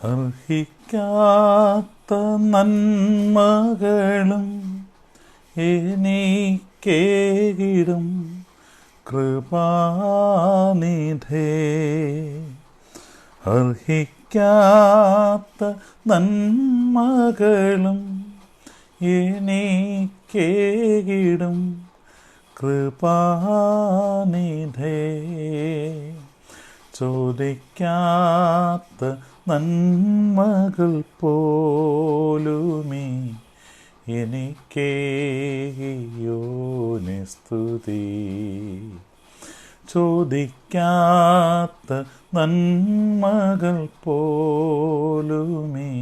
അർഹിക്കാത്ത നന്മകളും എനിക്കേകിടും കൃപാനിധേ. അർഹിക്കാത്ത നന്മകളും എനിക്കേകിടും കൃപാനിധേ. ചോദിക്കാത്ത നന്മകൾ പോലുമേ എനിക്കേകിയോനെ സ്തുതി. ചോദിക്കാത്ത നന്മകൾ പോലുമേ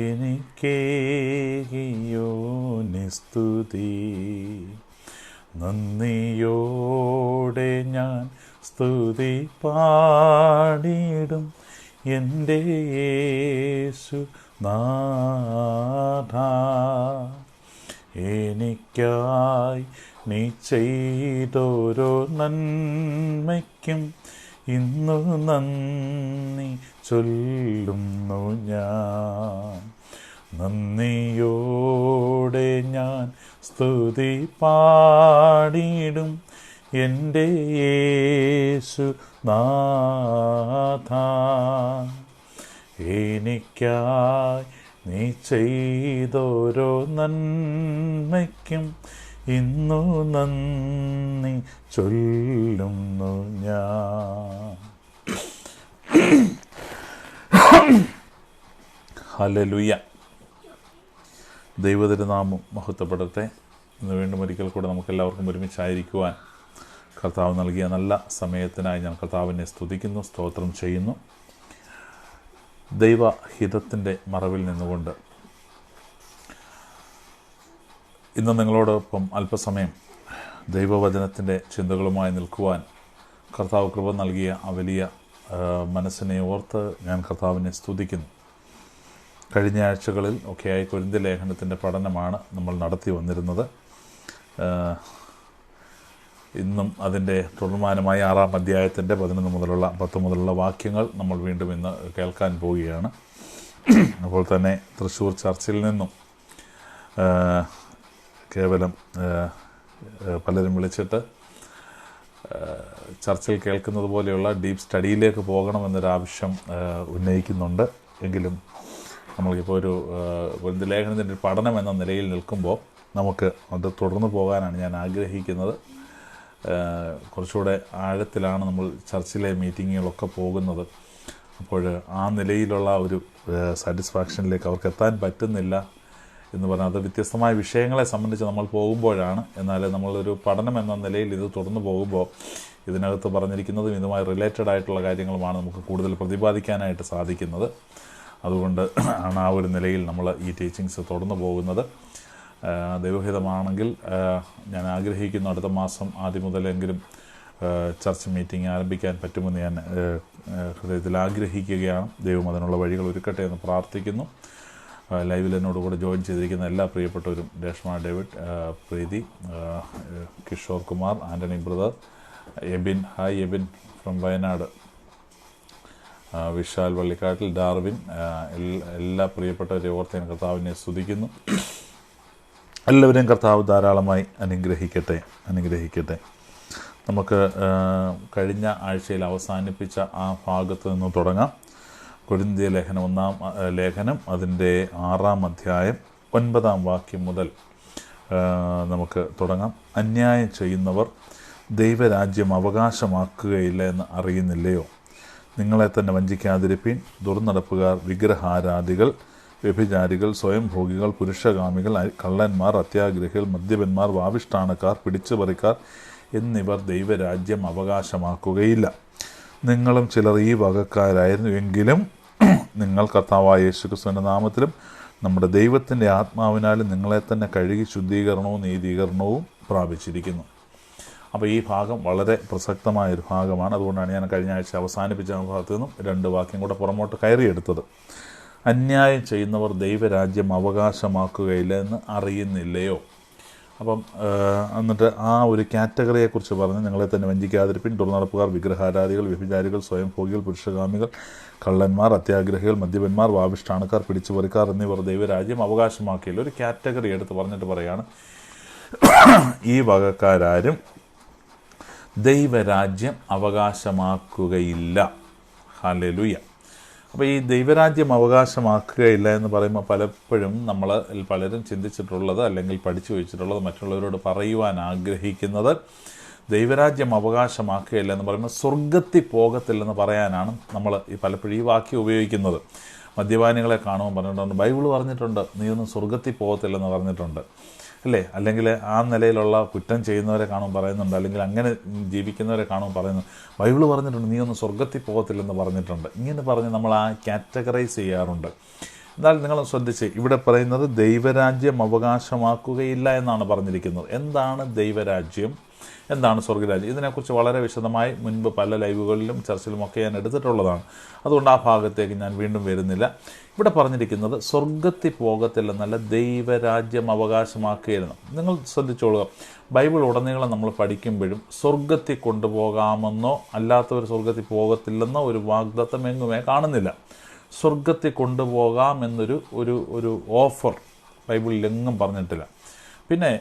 എനിക്കേകിയോനെ സ്തുതി. നന്ദിയോടെ ഞാൻ സ്തുതി പാടിടും എൻ്റെ യേശു നാഥ. എനിക്കായി നീ ചെയ്തോരോ നന്മയ്ക്കും ഇന്നു നന്ദി ചൊല്ലുന്നു ഞാൻ. നന്ദിയോടെ ഞാൻ സ്തുതി പാടിടും എൻ്റെ യേശു നാഥ. എനിക്കായി നീ ചെയ്തോരോ നന്മയ്ക്കും ഇന്നു നന്ദി ചൊല്ലുന്നു ഞാൻ. ഹല്ലേലൂയ. ദൈവതിരുനാമം മഹത്വപ്പെടട്ടെ. ഇന്ന് വീണ്ടും ഒരിക്കൽ കൂടെ നമുക്കെല്ലാവർക്കും ഒരുമിച്ചായിരിക്കുവാൻ കർത്താവ് നൽകിയ നല്ല സമയത്തിനായി ഞാൻ കർത്താവിനെ സ്തുതിക്കുന്നു, സ്തോത്രം ചെയ്യുന്നു. ദൈവഹിതത്തിൻ്റെ മറവിൽ നിന്നുകൊണ്ട് ഇന്ന് നിങ്ങളോടൊപ്പം അല്പസമയം ദൈവവചനത്തിൻ്റെ ചിന്തകളുമായി നിൽക്കുവാൻ കർത്താവ് കൃപ നൽകിയ ആ വലിയ മനസ്സിനെ ഓർത്ത് ഞാൻ കർത്താവിനെ സ്തുതിക്കുന്നു. കഴിഞ്ഞ ആഴ്ചകളിൽ ഒക്കെയായി കൊരിന്ത്യർ ലേഖനത്തിൻ്റെ പഠനമാണ് നമ്മൾ നടത്തി വന്നിരുന്നത്. ഇന്നും അതിൻ്റെ തുടർമാനമായ 6-ാം അധ്യായത്തിൻ്റെ 10 മുതലുള്ള വാക്യങ്ങൾ നമ്മൾ വീണ്ടും ഇന്ന് കേൾക്കാൻ പോവുകയാണ്. അപ്പോൾ തന്നെ തൃശ്ശൂർ ചർച്ചിൽ നിന്നും കേവലം പലരും വിളിച്ചിട്ട് ചർച്ചിൽ കേൾക്കുന്നത് പോലെയുള്ള ഡീപ്പ് സ്റ്റഡിയിലേക്ക് പോകണമെന്നൊരാവശ്യം ഉന്നയിക്കുന്നുണ്ട്. എങ്കിലും നമ്മൾക്കിപ്പോൾ ഒരു ലേഖനത്തിൻ്റെ പഠനം എന്ന നിലയിൽ നിൽക്കുമ്പോൾ നമുക്ക് അത് തുടർന്ന് പോകാനാണ് ഞാൻ ആഗ്രഹിക്കുന്നത്. കുറച്ചുകൂടെ ആഴത്തിലാണ് നമ്മൾ ചർച്ചിലെ മീറ്റിങ്ങുകളൊക്കെ പോകുന്നത്. അപ്പോൾ ആ നിലയിലുള്ള ഒരു സാറ്റിസ്ഫാക്ഷനിലേക്ക് അവർക്ക് എത്താൻ പറ്റുന്നില്ല എന്ന് പറഞ്ഞാൽ അത് വ്യത്യസ്തമായ വിഷയങ്ങളെ സംബന്ധിച്ച് നമ്മൾ പോകുമ്പോഴാണ്. എന്നാൽ നമ്മളൊരു പഠനം എന്ന നിലയിൽ ഇത് തുടർന്ന് പോകുമ്പോൾ ഇതിനകത്ത് പറഞ്ഞിരിക്കുന്നതും ഇതുമായി റിലേറ്റഡ് ആയിട്ടുള്ള കാര്യങ്ങളുമാണ് നമുക്ക് കൂടുതൽ പ്രതിപാദിക്കാനായിട്ട് സാധിക്കുന്നത്. അതുകൊണ്ട് ആണ് ആ ഒരു നിലയിൽ നമ്മൾ ഈ ടീച്ചിങ്സ് തുടർന്ന് പോകുന്നത്. ദൈവഹിതമാണെങ്കിൽ ഞാൻ ആഗ്രഹിക്കുന്നു അടുത്ത മാസം ആദ്യം മുതലെങ്കിലും ചർച്ച് മീറ്റിംഗ് ആരംഭിക്കാൻ പറ്റുമെന്ന് ഞാൻ ഹൃദയത്തിൽ ആഗ്രഹിക്കുകയാണ്. ദൈവം അതിനുള്ള വഴികൾ ഒരുക്കട്ടെ എന്ന് പ്രാർത്ഥിക്കുന്നു. ലൈവിൽ എന്നോടുകൂടെ ജോയിൻ ചെയ്തിരിക്കുന്ന എല്ലാ പ്രിയപ്പെട്ടവരും, Reshma David, Preethi, Kishore Kumar, Antony brother, Ebin, hi Ebin from Wayanad, Vishal Vallikkattil, Darwin, എല്ലാ പ്രിയപ്പെട്ടവരെ ഓർത്ത് ഞാൻ കർത്താവിനെ സ്തുതിക്കുന്നു. എല്ലാവരെയും കർത്താവ് ധാരാളമായി അനുഗ്രഹിക്കട്ടെ. നമുക്ക് കഴിഞ്ഞ ആഴ്ചയിൽ അവസാനിപ്പിച്ച ആ ഭാഗത്ത് നിന്ന് തുടങ്ങാം. കൊരിന്ത്യർ ലേഖനം 1-ാം ലേഖനം അതിൻ്റെ 6-ാം അധ്യായം 9-ാം വാക്യം മുതൽ നമുക്ക് തുടങ്ങാം. അന്യായം ചെയ്യുന്നവർ ദൈവരാജ്യം അവകാശമാക്കുകയില്ല എന്ന് അറിയുന്നില്ലയോ? നിങ്ങളെ തന്നെ വഞ്ചിക്കാതിരിപ്പീൻ. ദുർനടപ്പുകാർ, വിഗ്രഹാരാധികൾ, വ്യഭിചാരികൾ, സ്വയംഭോഗികൾ, പുരുഷകാമികൾ, കള്ളന്മാർ, അത്യാഗ്രഹികൾ, മദ്യപന്മാർ, വാവിഷ്ഠാണക്കാർ, പിടിച്ചുപറിക്കാർ എന്നിവർ ദൈവരാജ്യം അവകാശമാക്കുകയില്ല. നിങ്ങളും ചിലർ ഈ വകക്കാരായിരുന്നു. എങ്കിലും നിങ്ങൾ കർത്താവായ യേശുക്രിസ്തുവിൻ്റെ നാമത്തിലും നമ്മുടെ ദൈവത്തിൻ്റെ ആത്മാവിനാലും നിങ്ങളെ തന്നെ കഴുകി ശുദ്ധീകരണവും നീതീകരണവും പ്രാപിച്ചിരിക്കുന്നു. അപ്പോൾ ഈ ഭാഗം വളരെ പ്രസക്തമായൊരു ഭാഗമാണ്. അതുകൊണ്ടാണ് ഞാൻ കഴിഞ്ഞ ആഴ്ച അവസാനിപ്പിച്ച ഭാഗത്തു നിന്നും 2 വാക്യം കൂടെ പുറമോട്ട് കയറിയെടുത്തത്. അന്യായം ചെയ്യുന്നവർ ദൈവരാജ്യം അവകാശമാക്കുകയില്ല എന്ന് അറിയുന്നില്ലയോ? അപ്പം എന്നിട്ട് ആ ഒരു കാറ്റഗറിയെക്കുറിച്ച് പറഞ്ഞ് നിങ്ങളെ തന്നെ വഞ്ചിക്കാതിരിപ്പിൻ, ദുർനടപ്പുകാർ, വിഗ്രഹാരാധികൾ, വ്യഭിചാരികൾ, സ്വയംഭോഗികൾ, പുരുഷകാമികൾ, കള്ളന്മാർ, അത്യാഗ്രഹികൾ, മദ്യപന്മാർ, വാവിഷ്ഠാണക്കാർ, പിടിച്ചുപറിക്കാർ എന്നിവർ ദൈവരാജ്യം അവകാശമാക്കിയില്ല. ഒരു കാറ്റഗറി എടുത്ത് പറഞ്ഞിട്ട് പറയാണ്, ഈ വകക്കാരും ദൈവരാജ്യം അവകാശമാക്കുകയില്ല. ഹല്ലേലൂയ. അപ്പോൾ ഈ ദൈവരാജ്യം അവകാശമാക്കുകയില്ല എന്ന് പറയുമ്പോൾ പലപ്പോഴും നമ്മൾ പലരും ചിന്തിച്ചിട്ടുള്ളത് അല്ലെങ്കിൽ പഠിച്ചു വെച്ചിട്ടുള്ളത്, മറ്റുള്ളവരോട് പറയുവാൻ ആഗ്രഹിക്കുന്നത്, ദൈവരാജ്യം അവകാശമാക്കുകയില്ല എന്ന് പറയുമ്പോൾ സ്വർഗത്തിൽ പോകത്തില്ലെന്ന് പറയാനാണ് നമ്മൾ പലപ്പോഴും ഈ വാക്യം ഉപയോഗിക്കുന്നത്. മദ്യപാനികളെ കാണുമ്പോൾ പറഞ്ഞിട്ടുണ്ട്, ബൈബിൾ പറഞ്ഞിട്ടുണ്ട് നീ ഒന്നും സ്വർഗത്തിൽ പോകത്തില്ലെന്ന് പറഞ്ഞിട്ടുണ്ട്, അല്ലേ? അല്ലെങ്കിൽ ആ നിലയിലുള്ള കുറ്റം ചെയ്യുന്നവരെ കാണുമ്പോൾ പറയുന്നുണ്ട്, അല്ലെങ്കിൽ അങ്ങനെ ജീവിക്കുന്നവരെ കാണുമ്പോൾ പറയുന്നു, ബൈബിൾ പറഞ്ഞിട്ടുണ്ട് നീ ഒന്നും സ്വർഗത്തിൽ പോകത്തില്ലെന്ന് പറഞ്ഞിട്ടുണ്ട്. ഇങ്ങനെ പറഞ്ഞ് നമ്മൾ ആ കാറ്റഗറൈസ് ചെയ്യാറുണ്ട്. എന്നാൽ നിങ്ങൾ ശ്രദ്ധിച്ച്, ഇവിടെ പറയുന്നത് ദൈവരാജ്യം അവകാശമാക്കുകയില്ല എന്നാണ് പറഞ്ഞിരിക്കുന്നത്. എന്താണ് ദൈവരാജ്യം, എന്താണ് സ്വർഗരാജ്യം? ഇതിനെക്കുറിച്ച് വളരെ വിശദമായി മുൻപ് പല ലൈവുകളിലും ചർച്ചിലുമൊക്കെ ഞാൻ എടുത്തിട്ടുള്ളതാണ്. അതുകൊണ്ട് ആ ഭാഗത്തേക്ക് ഞാൻ വീണ്ടും വരുന്നില്ല. ഇവിടെ പറഞ്ഞിരിക്കുന്നത് സ്വർഗത്തിൽ പോകത്തില്ലെന്നല്ല, ദൈവരാജ്യം അവകാശമാക്കുകയായിരുന്നു. നിങ്ങൾ ശ്രദ്ധിച്ചോളുക, ബൈബിൾ ഉടനീളം നമ്മൾ പഠിക്കുമ്പോഴും സ്വർഗത്തിൽ കൊണ്ടുപോകാമെന്നോ അല്ലാത്തവർ സ്വർഗത്തിൽ പോകത്തില്ലെന്നോ ഒരു വാഗ്ദത്തം എങ്ങുമേ കാണുന്നില്ല. സ്വർഗത്തിൽ കൊണ്ടുപോകാം എന്നൊരു ഒരു ഒരു ഓഫർ ബൈബിളിൽ എങ്ങും പറഞ്ഞിട്ടില്ല. പിന്നെ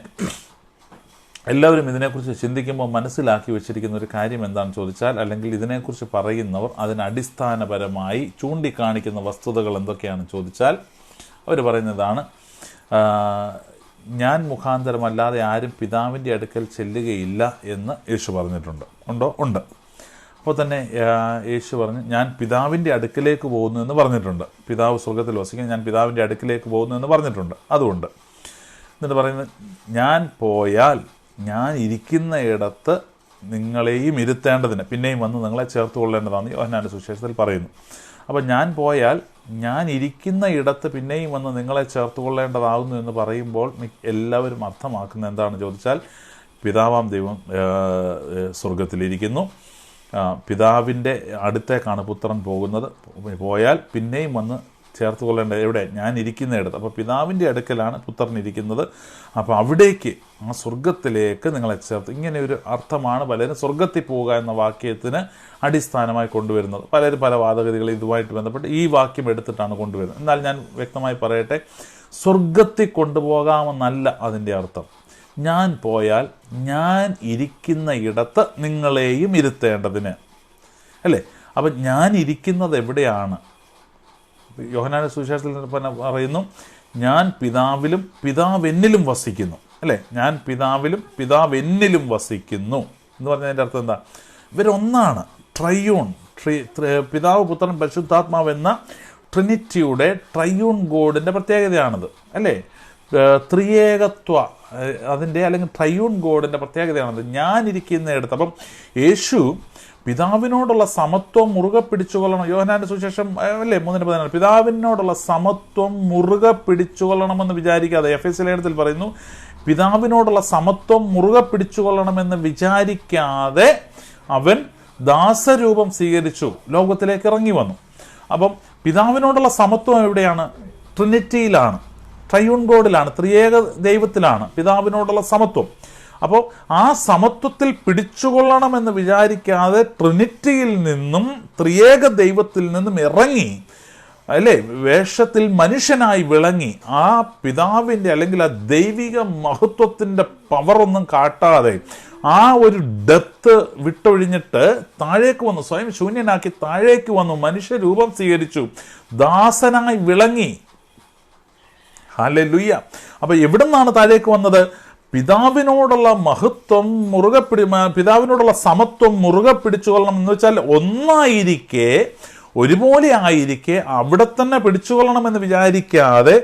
എല്ലാവരും ഇതിനെക്കുറിച്ച് ചിന്തിക്കുമ്പോൾ മനസ്സിലാക്കി വെച്ചിരിക്കുന്ന ഒരു കാര്യം എന്താണെന്ന് ചോദിച്ചാൽ, അല്ലെങ്കിൽ ഇതിനെക്കുറിച്ച് പറയുന്നവർ അതിനടിസ്ഥാനപരമായി ചൂണ്ടിക്കാണിക്കുന്ന വസ്തുതകൾ എന്തൊക്കെയാണെന്ന് ചോദിച്ചാൽ, അവർ പറയുന്നതാണ്, ഞാൻ മുഖാന്തരമല്ലാതെ ആരും പിതാവിൻ്റെ അടുക്കൽ ചെല്ലുകയില്ല എന്ന് യേശു പറഞ്ഞിട്ടുണ്ട്. ഉണ്ടോ? ഉണ്ട്. അപ്പോൾ തന്നെ യേശു പറഞ്ഞു, ഞാൻ പിതാവിൻ്റെ അടുക്കിലേക്ക് പോകുന്നു എന്ന് പറഞ്ഞിട്ടുണ്ട്. പിതാവ് സ്വർഗത്തിൽ വസിക്കാൻ ഞാൻ പിതാവിൻ്റെ അടുക്കിലേക്ക് പോകുന്നു എന്ന് പറഞ്ഞിട്ടുണ്ട്. അതുകൊണ്ട് എന്നിട്ട് പറയുന്നത്, ഞാൻ പോയാൽ ഞാൻ ഇരിക്കുന്ന ഇടത്ത് നിങ്ങളെയും ഇരുത്തേണ്ടതിന് പിന്നെയും വന്ന് നിങ്ങളെ ചേർത്ത് കൊള്ളേണ്ടതാണ് യോഹന്നാന്റെ സുവിശേഷത്തിൽ പറയുന്നു. അപ്പോൾ ഞാൻ പോയാൽ ഞാൻ ഇരിക്കുന്ന ഇടത്ത് പിന്നെയും വന്ന് നിങ്ങളെ ചേർത്ത് കൊള്ളേണ്ടതാകുന്നു എന്ന് പറയുമ്പോൾ എല്ലാവരും അർത്ഥമാക്കുന്നത് എന്താണെന്ന് ചോദിച്ചാൽ, പിതാവാം ദൈവം സ്വർഗത്തിലിരിക്കുന്നു, പിതാവിൻ്റെ അടുത്തേക്കാണ് പുത്രൻ പോകുന്നത്, പോയാൽ പിന്നെയും വന്ന് ചേർത്ത് കൊള്ളേണ്ടത് എവിടെ? ഞാൻ ഇരിക്കുന്ന ഇടത്ത്. അപ്പോൾ പിതാവിൻ്റെ അടുക്കലാണ് പുത്രൻ ഇരിക്കുന്നത്. അപ്പോൾ അവിടേക്ക്, ആ സ്വർഗത്തിലേക്ക് നിങ്ങളെ ചേർത്ത്. ഇങ്ങനെ ഒരു അർത്ഥമാണ് പലരും സ്വർഗത്തിൽ പോവുക എന്ന വാക്യത്തിന് അടിസ്ഥാനമായി കൊണ്ടുവരുന്നത്. പലരും പല വാദഗതികൾ ഇതുമായിട്ട് ബന്ധപ്പെട്ട് ഈ വാക്യം എടുത്തിട്ടാണ് കൊണ്ടുവരുന്നത്. എന്നാൽ ഞാൻ വ്യക്തമായി പറയട്ടെ, സ്വർഗത്തിൽ കൊണ്ടുപോകാമെന്നല്ല അതിൻ്റെ അർത്ഥം. ഞാൻ പോയാൽ ഞാൻ ഇരിക്കുന്ന ഇടത്ത് നിങ്ങളെയും ഇരുത്തേണ്ടതിന്, അല്ലേ? അപ്പം ഞാൻ ഇരിക്കുന്നത് എവിടെയാണ്? യോഹന്നാന്റെ സുവിശേഷത്തിൽ പറയുന്നു, ഞാൻ പിതാവിലും പിതാവ് എന്നിലും വസിക്കുന്നു, അല്ലേ? ഞാൻ പിതാവിലും പിതാവ് എന്നിലും വസിക്കുന്നു എന്ന് പറഞ്ഞതിൻ്റെ അർത്ഥം എന്താ? ഇവരൊന്നാണ്, ട്രൈയൂൺ, പിതാവ്, പുത്രൻ, പരിശുദ്ധാത്മാവ് എന്ന ട്രിനിറ്റിയുടെ ട്രൈയൂൺ ഗോഡിൻ്റെ പ്രത്യേകതയാണത്, അല്ലേ? ത്രിയേകത്വ അതിൻ്റെ അല്ലെങ്കിൽ ട്രൈയൂൺ ഗോഡിൻ്റെ പ്രത്യേകതയാണത്. ഞാനിരിക്കുന്നിടത്ത്. അപ്പം യേശു പിതാവിനോടുള്ള സമത്വം മുറുകെ പിടിച്ചുകൊള്ളണം. യോഹന്നാന്റെ സുവിശേഷം അല്ലേ 3:14, പിതാവിനോടുള്ള സമത്വം മുറുകെ പിടിച്ചുകൊള്ളണമെന്ന് വിചാരിക്കാതെ, എഫേസ്യ ലേഖനത്തിൽ പറയുന്നു, പിതാവിനോടുള്ള സമത്വം മുറുകെ പിടിച്ചുകൊള്ളണമെന്ന് വിചാരിക്കാതെ അവൻ ദാസരൂപം സ്വീകരിച്ചു, ലോകത്തിലേക്ക് ഇറങ്ങി വന്നു. അപ്പം പിതാവിനോടുള്ള സമത്വം എവിടെയാണ്? ട്രിനിറ്റിയിലാണ്, ട്രൈയൂൺ ഗോഡിലാണ്, ത്രിയേക ദൈവത്തിലാണ് പിതാവിനോടുള്ള സമത്വം. അപ്പോൾ ആ സമത്വത്തിൽ പിടിച്ചുകൊള്ളണമെന്ന് വിചാരിക്കാതെ ട്രിനിറ്റിയിൽ നിന്നും ത്രിയേക ദൈവത്തിൽ നിന്നും ഇറങ്ങി, അല്ലേ, വേഷത്തിൽ മനുഷ്യനായി വിളങ്ങി, ആ പിതാവിൻ്റെ അല്ലെങ്കിൽ ആ ദൈവിക മഹത്വത്തിൻ്റെ പവറൊന്നും കാട്ടാതെ ആ ഒരു ഡെത്ത് വിട്ടൊഴിഞ്ഞിട്ട് താഴേക്ക് വന്നു, സ്വയം ശൂന്യനാക്കി താഴേക്ക് വന്നു, മനുഷ്യരൂപം സ്വീകരിച്ചു, ദാസനായി വിളങ്ങി. ഹല്ലേലൂയ. അപ്പൊ എവിടെ നിന്നാണ് താഴേക്ക് വന്നത്? പിതാവിനോടുള്ള മഹത്വം പിതാവിനോടുള്ള സമത്വം മുറുകെ പിടിച്ചുകൊള്ളണം എന്ന് വെച്ചാൽ ഒന്നായിരിക്കെ, ഒരുപോലെ ആയിരിക്കെ അവിടെ തന്നെ പിടിച്ചുകൊള്ളണമെന്ന് വിചാരിക്കാതെ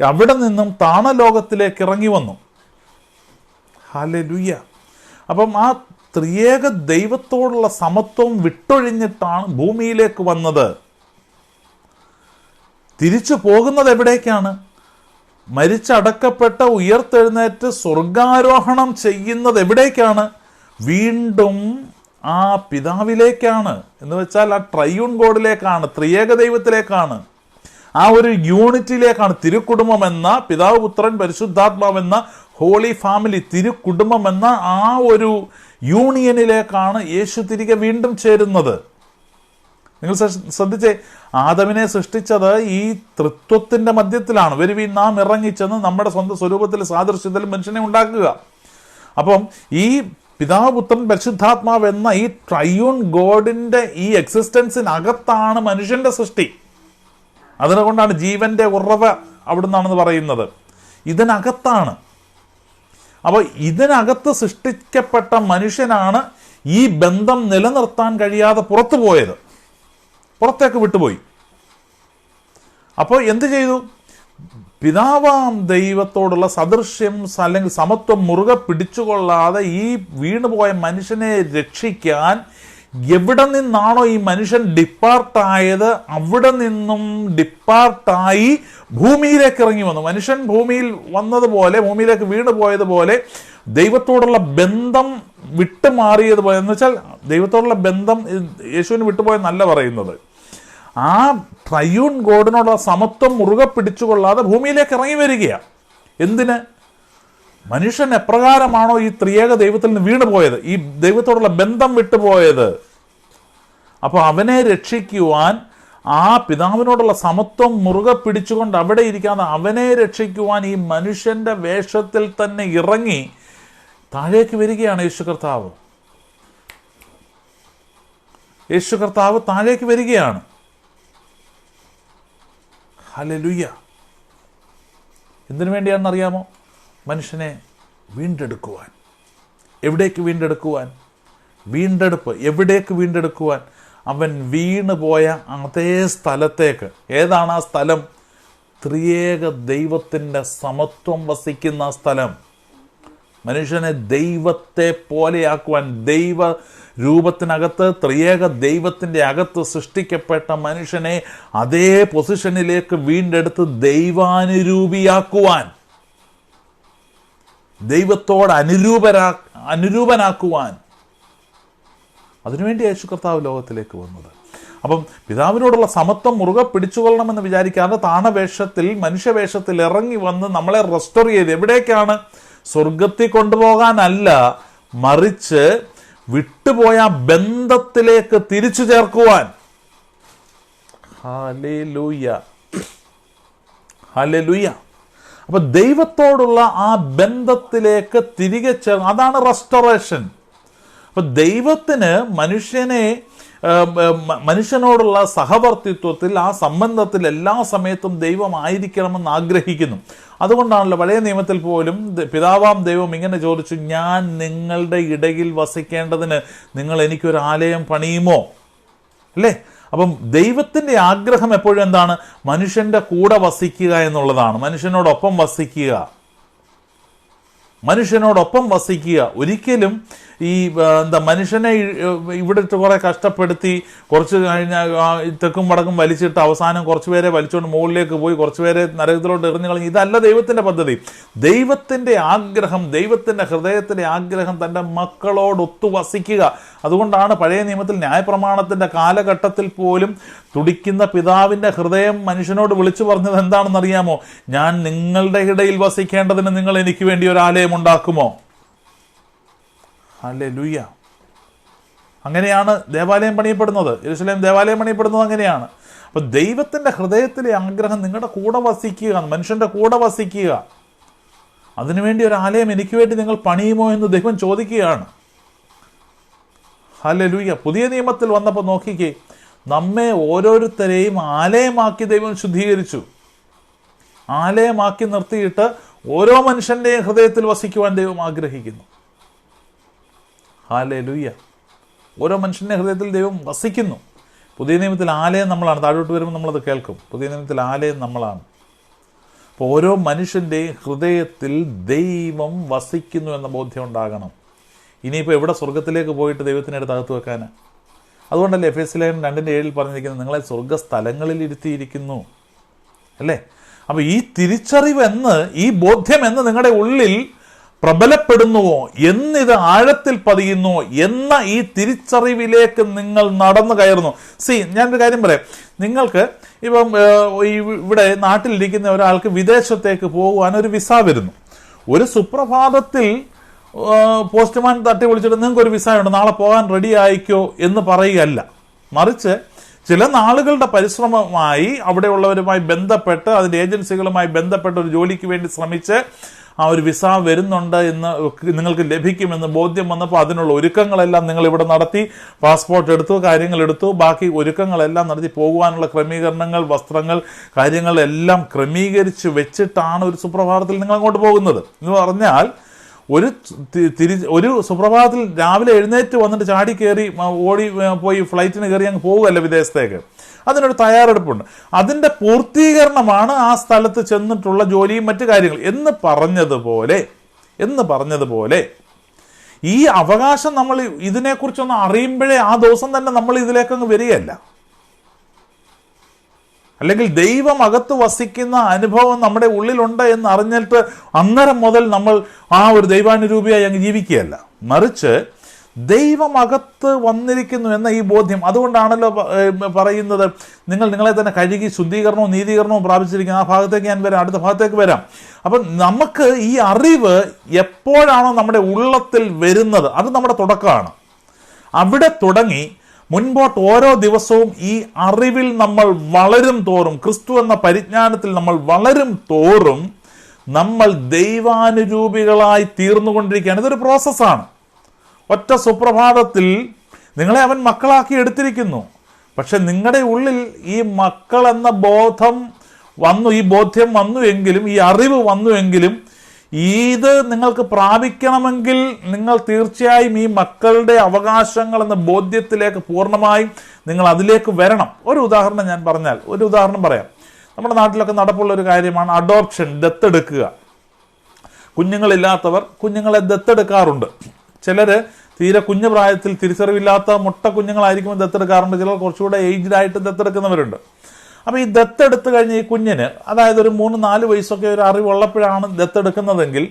അവിടെ നിന്നും താണലോകത്തിലേക്ക് ഇറങ്ങി വന്നു. ഹല്ലേലൂയ. അപ്പം ആ ത്രിയേക ദൈവത്തോടുള്ള സമത്വം വിട്ടൊഴിഞ്ഞിട്ടാണ് ഭൂമിയിലേക്ക് വന്നത്. തിരിച്ചു പോകുന്നത് എവിടേക്കാണ്? മരിച്ചടക്കപ്പെട്ട ഉയർത്തെഴുന്നേറ്റ് സ്വർഗാരോഹണം ചെയ്യുന്നത് എവിടേക്കാണ്? വീണ്ടും ആ പിതാവിലേക്കാണ്. എന്ന് വെച്ചാൽ ആ ട്രൈയൂൺ ഗോഡിലേക്കാണ്, ത്രിയേക ദൈവത്തിലേക്കാണ്. ആ ഒരു യൂണിറ്റിയിലേക്കാണ് തിരുക്കുടുംബം എന്ന പിതാവ് പുത്രൻ പരിശുദ്ധാത്മാവെന്ന ഹോളി ഫാമിലി, തിരുക്കുടുംബം എന്ന ആ ഒരു യൂണിയനിലേക്കാണ് യേശു തിരികെ വീണ്ടും ചേരുന്നത്. നിങ്ങൾ ശ്രദ്ധിച്ചേ, ആദമിനെ സൃഷ്ടിച്ചത് ഈ തൃത്വത്തിന്റെ മധ്യത്തിലാണ്. വരുവീൻ നാം ഇറങ്ങിച്ചെന്ന് നമ്മുടെ സ്വന്തം സ്വരൂപത്തിൽ സാദൃശ്യത്തിൽ മനുഷ്യനെ ഉണ്ടാക്കുക. അപ്പം ഈ പിതാവ് പുത്രൻ പരിശുദ്ധാത്മാവ് എന്ന ഈ ട്രയൂൺ ഗോഡിന്റെ ഈ എക്സിസ്റ്റൻസിനകത്താണ് മനുഷ്യന്റെ സൃഷ്ടി. അതുകൊണ്ടാണ് ജീവന്റെ ഉറവ അവിടുന്നാണെന്ന് പറയുന്നത്. ഇതിനകത്താണ്. അപ്പോൾ ഇതിനകത്ത് സൃഷ്ടിക്കപ്പെട്ട മനുഷ്യനാണ് ഈ ബന്ധം നിലനിർത്താൻ കഴിയാതെ പുറത്തു പോയത്, പുറത്തേക്ക് വിട്ടുപോയി. അപ്പോൾ എന്ത് ചെയ്തു? പിതാവാം ദൈവത്തോടുള്ള സദൃശ്യം അല്ലെങ്കിൽ സമത്വം മുറുകെ പിടിച്ചുകൊള്ളാതെ ഈ വീണുപോയ മനുഷ്യനെ രക്ഷിക്കാൻ എവിടെ നിന്നാണോ ഈ മനുഷ്യൻ ഡിപ്പാർട്ടായത് അവിടെ നിന്നും ഡിപ്പാർട്ടായി ഭൂമിയിലേക്ക് ഇറങ്ങി വന്നു. മനുഷ്യൻ ഭൂമിയിൽ വന്നതുപോലെ, ഭൂമിയിലേക്ക് വീണു പോയതുപോലെ ദൈവത്തോടുള്ള ബന്ധം വിട്ടുമാറിയതുപോലെ, എന്ന് വെച്ചാൽ ദൈവത്തോടുള്ള ബന്ധം യേശുവിന് വിട്ടുപോയെന്നല്ല പറയുന്നത്, ആ ട്രയൂൺ ഗോഡിനോടുള്ള സമത്വം മുറുകെ പിടിച്ചുകൊള്ളാതെ ഭൂമിയിലേക്ക് ഇറങ്ങി വരികയാണ്. എന്തിന്? മനുഷ്യൻ എപ്രകാരമാണോ ഈ ത്രിയേക ദൈവത്തിൽ നിന്ന് വീണുപോയത്, ഈ ദൈവത്തോടുള്ള ബന്ധം വിട്ടുപോയത്, അപ്പോൾ അവനെ രക്ഷിക്കുവാൻ ആ പിതാവിനോടുള്ള സമത്വം മുറുകെ പിടിച്ചുകൊണ്ട് അവിടെ ഇരിക്കാതെ അവനെ രക്ഷിക്കുവാൻ ഈ മനുഷ്യന്റെ വേഷത്തിൽ തന്നെ ഇറങ്ങി താഴേക്ക് വരികയാണ് യേശു കർത്താവ്. യേശു കർത്താവ് താഴേക്ക് വരികയാണ്. ഹല്ലേലൂയ. എന്തിനു വേണ്ടിയാണെന്ന് അറിയാമോ? മനുഷ്യനെ വീണ്ടെടുക്കുവാൻ. എവിടേക്ക് വീണ്ടെടുക്കുവാൻ? വീണ്ടെടുപ്പ് എവിടേക്ക് വീണ്ടെടുക്കുവാൻ? അവൻ വീണുപോയ അതേ സ്ഥലത്തേക്ക്. ഏതാണ് ആ സ്ഥലം? ത്രിയേക ദൈവത്തിൻ്റെ സമത്വം വസിക്കുന്ന സ്ഥലം. മനുഷ്യനെ ദൈവത്തെ പോലെയാക്കുവാൻ, ദൈവ രൂപത്തിനകത്ത്, ത്രിയേക ദൈവത്തിൻ്റെ അകത്ത് സൃഷ്ടിക്കപ്പെട്ട മനുഷ്യനെ അതേ പൊസിഷനിലേക്ക് വീണ്ടെടുത്ത് ദൈവാനുരൂപിയാക്കുവാൻ, ദൈവത്തോട് അനുരൂപനാക്കുവാൻ, അതിനുവേണ്ടി യേശു കർത്താവ് ലോകത്തിലേക്ക് വന്നത്. അപ്പം പിതാവിനോടുള്ള സമത്വം മുറുകെ പിടിച്ചുകൊള്ളണമെന്ന് വിചാരിക്കാതെ താണവേഷത്തിൽ, മനുഷ്യവേഷത്തിൽ ഇറങ്ങി വന്ന് നമ്മളെ റെസ്റ്റോർ ചെയ്ത് എവിടേക്കാണ്? സ്വർഗത്തിൽ കൊണ്ടുപോകാനല്ല, മറിച്ച് വിട്ടുപോയ ബന്ധത്തിലേക്ക് തിരിച്ചു ചേർക്കുവാൻ. Hallelujah, hallelujah. അപ്പൊ ദൈവത്തോടുള്ള ആ ബന്ധത്തിലേക്ക് തിരികെ ചേർന്ന്, അതാണ് റെസ്റ്റോറേഷൻ. അപ്പൊ ദൈവത്തിന് മനുഷ്യനോടുള്ള സഹവർത്തിത്വത്തിൽ, ആ സംബന്ധത്തിൽ എല്ലാ സമയത്തും ദൈവം ആയിരിക്കണമെന്ന് ആഗ്രഹിക്കുന്നു. അതുകൊണ്ടാണല്ലോ പഴയ നിയമത്തിൽ പോലും പിതാവാം ദൈവം ഇങ്ങനെ ചോദിച്ചു, ഞാൻ നിങ്ങളുടെ ഇടയിൽ വസിക്കേണ്ടതിന് നിങ്ങൾ എനിക്കൊരു ആലയം പണിയുമോ? അല്ലേ? അപ്പം ദൈവത്തിൻ്റെ ആഗ്രഹം എപ്പോഴും എന്താണ്? മനുഷ്യന്റെ കൂടെ വസിക്കുക എന്നുള്ളതാണ്. മനുഷ്യനോടൊപ്പം വസിക്കുക, മനുഷ്യനോടൊപ്പം വസിക്കുക. ഒരിക്കലും ഈ മനുഷ്യനെ ഇവിടെ ഇട്ട് കുറെ കഷ്ടപ്പെടുത്തി കുറച്ച് കഴിഞ്ഞാൽ തെക്കും വടക്കും വലിച്ചിട്ട് അവസാനം കുറച്ച് പേരെ വലിച്ചുകൊണ്ട് മുകളിലേക്ക് പോയി കുറച്ച് പേരെ നരകത്തിലോട്ട് എറിഞ്ഞു കളഞ്ഞു. ഇതല്ല ദൈവത്തിന്റെ പദ്ധതി. ദൈവത്തിന്റെ ആഗ്രഹം, ദൈവത്തിന്റെ ഹൃദയത്തിലെ ആഗ്രഹം തൻ്റെ മക്കളോടൊത്തു വസിക്കുക. അതുകൊണ്ടാണ് പഴയ നിയമത്തിൽ ന്യായപ്രമാണത്തിന്റെ കാലഘട്ടത്തിൽ പോലും തുടിക്കുന്ന പിതാവിന്റെ ഹൃദയം മനുഷ്യനോട് വിളിച്ചു പറഞ്ഞത് എന്താണെന്ന് അറിയാമോ? ഞാൻ നിങ്ങളുടെ ഇടയിൽ വസിക്കേണ്ടതിന് നിങ്ങൾ എനിക്ക് വേണ്ടി ഒരു ആലയം ഉണ്ടാക്കുമോ? ഹല്ലേലൂയ. അങ്ങനെയാണ് ദേവാലയം പണിയപ്പെടുന്നത്. യെരൂശലേം ദേവാലയം പണിയപ്പെടുന്നത് അങ്ങനെയാണ്. അപ്പൊ ദൈവത്തിന്റെ ഹൃദയത്തിലെ ആഗ്രഹം നിങ്ങളുടെ കൂടെ വസിക്കുക, മനുഷ്യന്റെ കൂടെ വസിക്കുക. അതിനുവേണ്ടി ഒരു ആലയം എനിക്ക് വേണ്ടി നിങ്ങൾ പണിയുമോ എന്ന് ദൈവം ചോദിക്കുകയാണ്. ഹല്ലേലൂയ. പുതിയ നിയമത്തിൽ വന്നപ്പോൾ നോക്കിക്കേ, നമ്മെ ഓരോരുത്തരെയും ആലയമാക്കി ദൈവം ശുദ്ധീകരിച്ചു. ആലയമാക്കി നിർത്തിയിട്ട് ഓരോ മനുഷ്യന്റെയും ഹൃദയത്തിൽ വസിക്കുവാൻ ദൈവം ആഗ്രഹിക്കുന്നു. ഹല്ലേലൂയ. ഓരോ മനുഷ്യന്റെ ഹൃദയത്തിൽ ദൈവം വസിക്കുന്നു. പുതിയ നിയമത്തിൽ ആലയം നമ്മളാണ്. താഴോട്ട് വരുമ്പോൾ നമ്മളത് കേൾക്കും. പുതിയ നിയമത്തിൽ ആലയം നമ്മളാണ്. അപ്പോൾ ഓരോ മനുഷ്യൻ്റെയും ഹൃദയത്തിൽ ദൈവം വസിക്കുന്നു എന്ന ബോധ്യം ഉണ്ടാകണം. ഇനിയിപ്പോൾ എവിടെ സ്വർഗത്തിലേക്ക് പോയിട്ട് ദൈവത്തിനടുത്ത് അകത്ത് വെക്കാനാണ്? അതുകൊണ്ടല്ലേ എഫേസ്യർ 2:7 പറഞ്ഞിരിക്കുന്നത്, നിങ്ങളെ സ്വർഗസ്ഥലങ്ങളിൽ ഇരുത്തിയിരിക്കുന്നു, അല്ലേ? അപ്പോൾ ഈ തിരിച്ചറിവ് ഈ ബോധ്യം നിങ്ങളുടെ ഉള്ളിൽ പ്രബലപ്പെടുന്നുവോ, എന്നിത് ആഴത്തിൽ പതിയുന്നുവോ എന്ന ഈ തിരിച്ചറിവിലേക്ക് നിങ്ങൾ നടന്നു കയറുന്നു. ഞാനൊരു കാര്യം പറയാം. നിങ്ങൾക്ക് ഇപ്പം ഇവിടെ നാട്ടിലിരിക്കുന്ന ഒരാൾക്ക് വിദേശത്തേക്ക് പോകുവാൻ ഒരു വിസ വരുന്നു. ഒരു സുപ്രഭാതത്തിൽ പോസ്റ്റ്മാൻ തട്ടി വിളിച്ചിട്ട് നിങ്ങൾക്കൊരു വിസ ഉണ്ട്, നാളെ പോകാൻ റെഡി ആയിക്കോ എന്ന് പറയുകയല്ല. മറിച്ച് ചില നാളുകളുടെ പരിശ്രമമായി അവിടെയുള്ളവരുമായി ബന്ധപ്പെട്ട് അതിൻ്റെ ഏജൻസികളുമായി ബന്ധപ്പെട്ട് ഒരു ജോലിക്ക് വേണ്ടി ശ്രമിച്ച് ആ ഒരു വിസ വരുന്നുണ്ട് എന്ന് നിങ്ങൾക്ക് ലഭിക്കുമെന്ന് ബോധ്യം വന്നപ്പോൾ അതിനുള്ള ഒരുക്കങ്ങളെല്ലാം നിങ്ങൾ ഇവിടെ നടത്തി, പാസ്പോർട്ട് എടുത്തു, കാര്യങ്ങൾ എടുത്തു, ബാക്കി ഒരുക്കങ്ങളെല്ലാം നടത്തി പോകുവാനുള്ള ക്രമീകരണങ്ങൾ, വസ്ത്രങ്ങൾ, കാര്യങ്ങളെല്ലാം ക്രമീകരിച്ച് വെച്ചിട്ടാണ് ഒരു സുപ്രഭാതത്തിൽ നിങ്ങൾ അങ്ങോട്ട് പോകുന്നത്. എന്ന് പറഞ്ഞാൽ ഒരു സുപ്രഭാതത്തിൽ രാവിലെ എഴുന്നേറ്റ് വന്നിട്ട് ചാടി കയറി ഓടി പോയി ഫ്ലൈറ്റിന് കയറി അങ്ങ് പോകുകയല്ല വിദേശത്തേക്ക്. അതിനൊരു തയ്യാറെടുപ്പുണ്ട്. അതിൻ്റെ പൂർത്തീകരണമാണ് ആ സ്ഥലത്ത് ചെന്നിട്ടുള്ള ജോലിയും മറ്റു കാര്യങ്ങൾ എന്ന് പറഞ്ഞതുപോലെ ഈ അവകാശം നമ്മൾ ഇതിനെക്കുറിച്ചൊന്ന് അറിയുമ്പോഴേ ആ ദിവസം തന്നെ നമ്മൾ ഇതിലേക്കങ്ങ് വരികയല്ല. അല്ലെങ്കിൽ ദൈവം അകത്ത് വസിക്കുന്ന അനുഭവം നമ്മുടെ ഉള്ളിലുണ്ട് എന്ന് അറിഞ്ഞിട്ട് അന്നേരം മുതൽ നമ്മൾ ആ ഒരു ദൈവാനുരൂപിയായി അങ്ങ് ജീവിക്കുകയല്ല. മറിച്ച് ദൈവം അകത്ത് വന്നിരിക്കുന്നു എന്ന ഈ ബോധ്യം. അതുകൊണ്ടാണല്ലോ പറയുന്നത്, നിങ്ങൾ നിങ്ങളെ തന്നെ കഴുകി ശുദ്ധീകരണവും നീതീകരണവും പ്രാപിച്ചിരിക്കുന്നു. ആ ഭാഗത്തേക്ക് ഞാൻ വരാം, അടുത്ത ഭാഗത്തേക്ക് വരാം. അപ്പം നമുക്ക് ഈ അറിവ് എപ്പോഴാണോ നമ്മുടെ ഉള്ളത്തിൽ വരുന്നത്, അത് നമ്മുടെ തുടക്കമാണ്. അവിടെ തുടങ്ങി മുൻപോട്ട് ഓരോ ദിവസവും ഈ അറിവിൽ നമ്മൾ വളരും തോറും, ക്രിസ്തു എന്ന പരിജ്ഞാനത്തിൽ നമ്മൾ വളരും തോറും നമ്മൾ ദൈവാനുരൂപികളായി തീർന്നുകൊണ്ടിരിക്കുകയാണ്. ഇതൊരു പ്രോസസ്സാണ്. ഒറ്റ സുപ്രഭാതത്തിൽ നിങ്ങളെ അവൻ മക്കളാക്കി എടുത്തിരിക്കുന്നു. പക്ഷെ നിങ്ങളുടെ ഉള്ളിൽ ഈ മക്കൾ എന്ന ബോധം വന്നു, ഈ ബോധ്യം വന്നു എങ്കിലും, ഈ അറിവ് വന്നു എങ്കിലും, ഇത് നിങ്ങൾക്ക് പ്രാപിക്കണമെങ്കിൽ നിങ്ങൾ തീർച്ചയായും ഈ മക്കളുടെ അവകാശങ്ങൾ എന്ന ബോധ്യത്തിലേക്ക് പൂർണ്ണമായും നിങ്ങൾ അതിലേക്ക് വരണം. ഒരു ഉദാഹരണം പറയാം. നമ്മുടെ നാട്ടിലൊക്കെ നടപ്പുള്ള ഒരു കാര്യമാണ് അഡോപ്ഷൻ, ദത്തെടുക്കുക. കുഞ്ഞുങ്ങളില്ലാത്തവർ കുഞ്ഞുങ്ങളെ ദത്തെടുക്കാറുണ്ട്. ചിലർ തീരെ കുഞ്ഞു പ്രായത്തിൽ തിരിച്ചറിവില്ലാത്ത മുട്ട കുഞ്ഞുങ്ങളായിരിക്കുമ്പോൾ ദത്തെടുക്കാറുണ്ട്. ചിലർ കുറച്ചുകൂടെ ഏജ്ഡ് ആയിട്ട് ദത്തെടുക്കുന്നവരുണ്ട്. അപ്പോൾ ഈ ദത്തെടുത്ത് കഴിഞ്ഞ് ഈ കുഞ്ഞിന്, അതായത് ഒരു 3-4 വയസ്സൊക്കെ ഒരു അറിവുള്ളപ്പോഴാണ് ദത്തെടുക്കുന്നതെങ്കിൽ,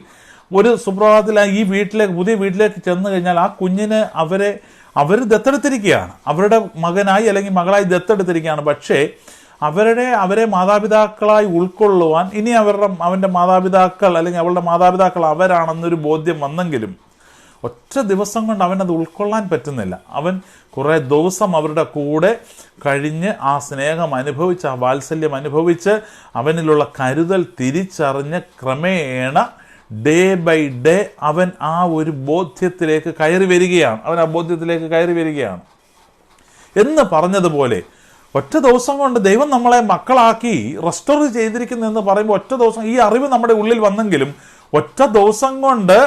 ഒരു സുപ്രഭാതത്തിൽ ഈ പുതിയ വീട്ടിലേക്ക് ചെന്ന് കഴിഞ്ഞാൽ ആ കുഞ്ഞിന് അവർ ദത്തെടുത്തിരിക്കുകയാണ്. അവരുടെ മകനായി അല്ലെങ്കിൽ മകളായി ദത്തെടുത്തിരിക്കുകയാണ്. പക്ഷേ അവരെ മാതാപിതാക്കളായി ഉൾക്കൊള്ളുവാൻ ഇനി അവൻ്റെ മാതാപിതാക്കൾ അല്ലെങ്കിൽ അവളുടെ മാതാപിതാക്കൾ അവരാണെന്നൊരു ബോധ്യം വന്നെങ്കിലും ഒറ്റ ദിവസം കൊണ്ട് അവനത് ഉൾക്കൊള്ളാൻ പറ്റുന്നില്ല. അവൻ കുറേ ദിവസം അവരുടെ കൂടെ കഴിഞ്ഞ് ആ സ്നേഹം അനുഭവിച്ച്, ആ വാത്സല്യം അനുഭവിച്ച്, അവനിലുള്ള കരുതൽ തിരിച്ചറിഞ്ഞ് ക്രമേണ ഡേ ബൈ ഡേ അവൻ ആ ഒരു ബോധ്യത്തിലേക്ക് കയറി വരികയാണ്. എന്ന് പറഞ്ഞതുപോലെ ഒറ്റ ദിവസം കൊണ്ട് ദൈവം നമ്മളെ മക്കളാക്കി റെസ്റ്റോർ ചെയ്തിരിക്കുന്നു എന്ന് പറയുമ്പോൾ ഒറ്റ ദിവസം ഈ അറിവ് നമ്മുടെ ഉള്ളിൽ വന്നെങ്കിലും ഒറ്റ ദിവസം കൊണ്ട്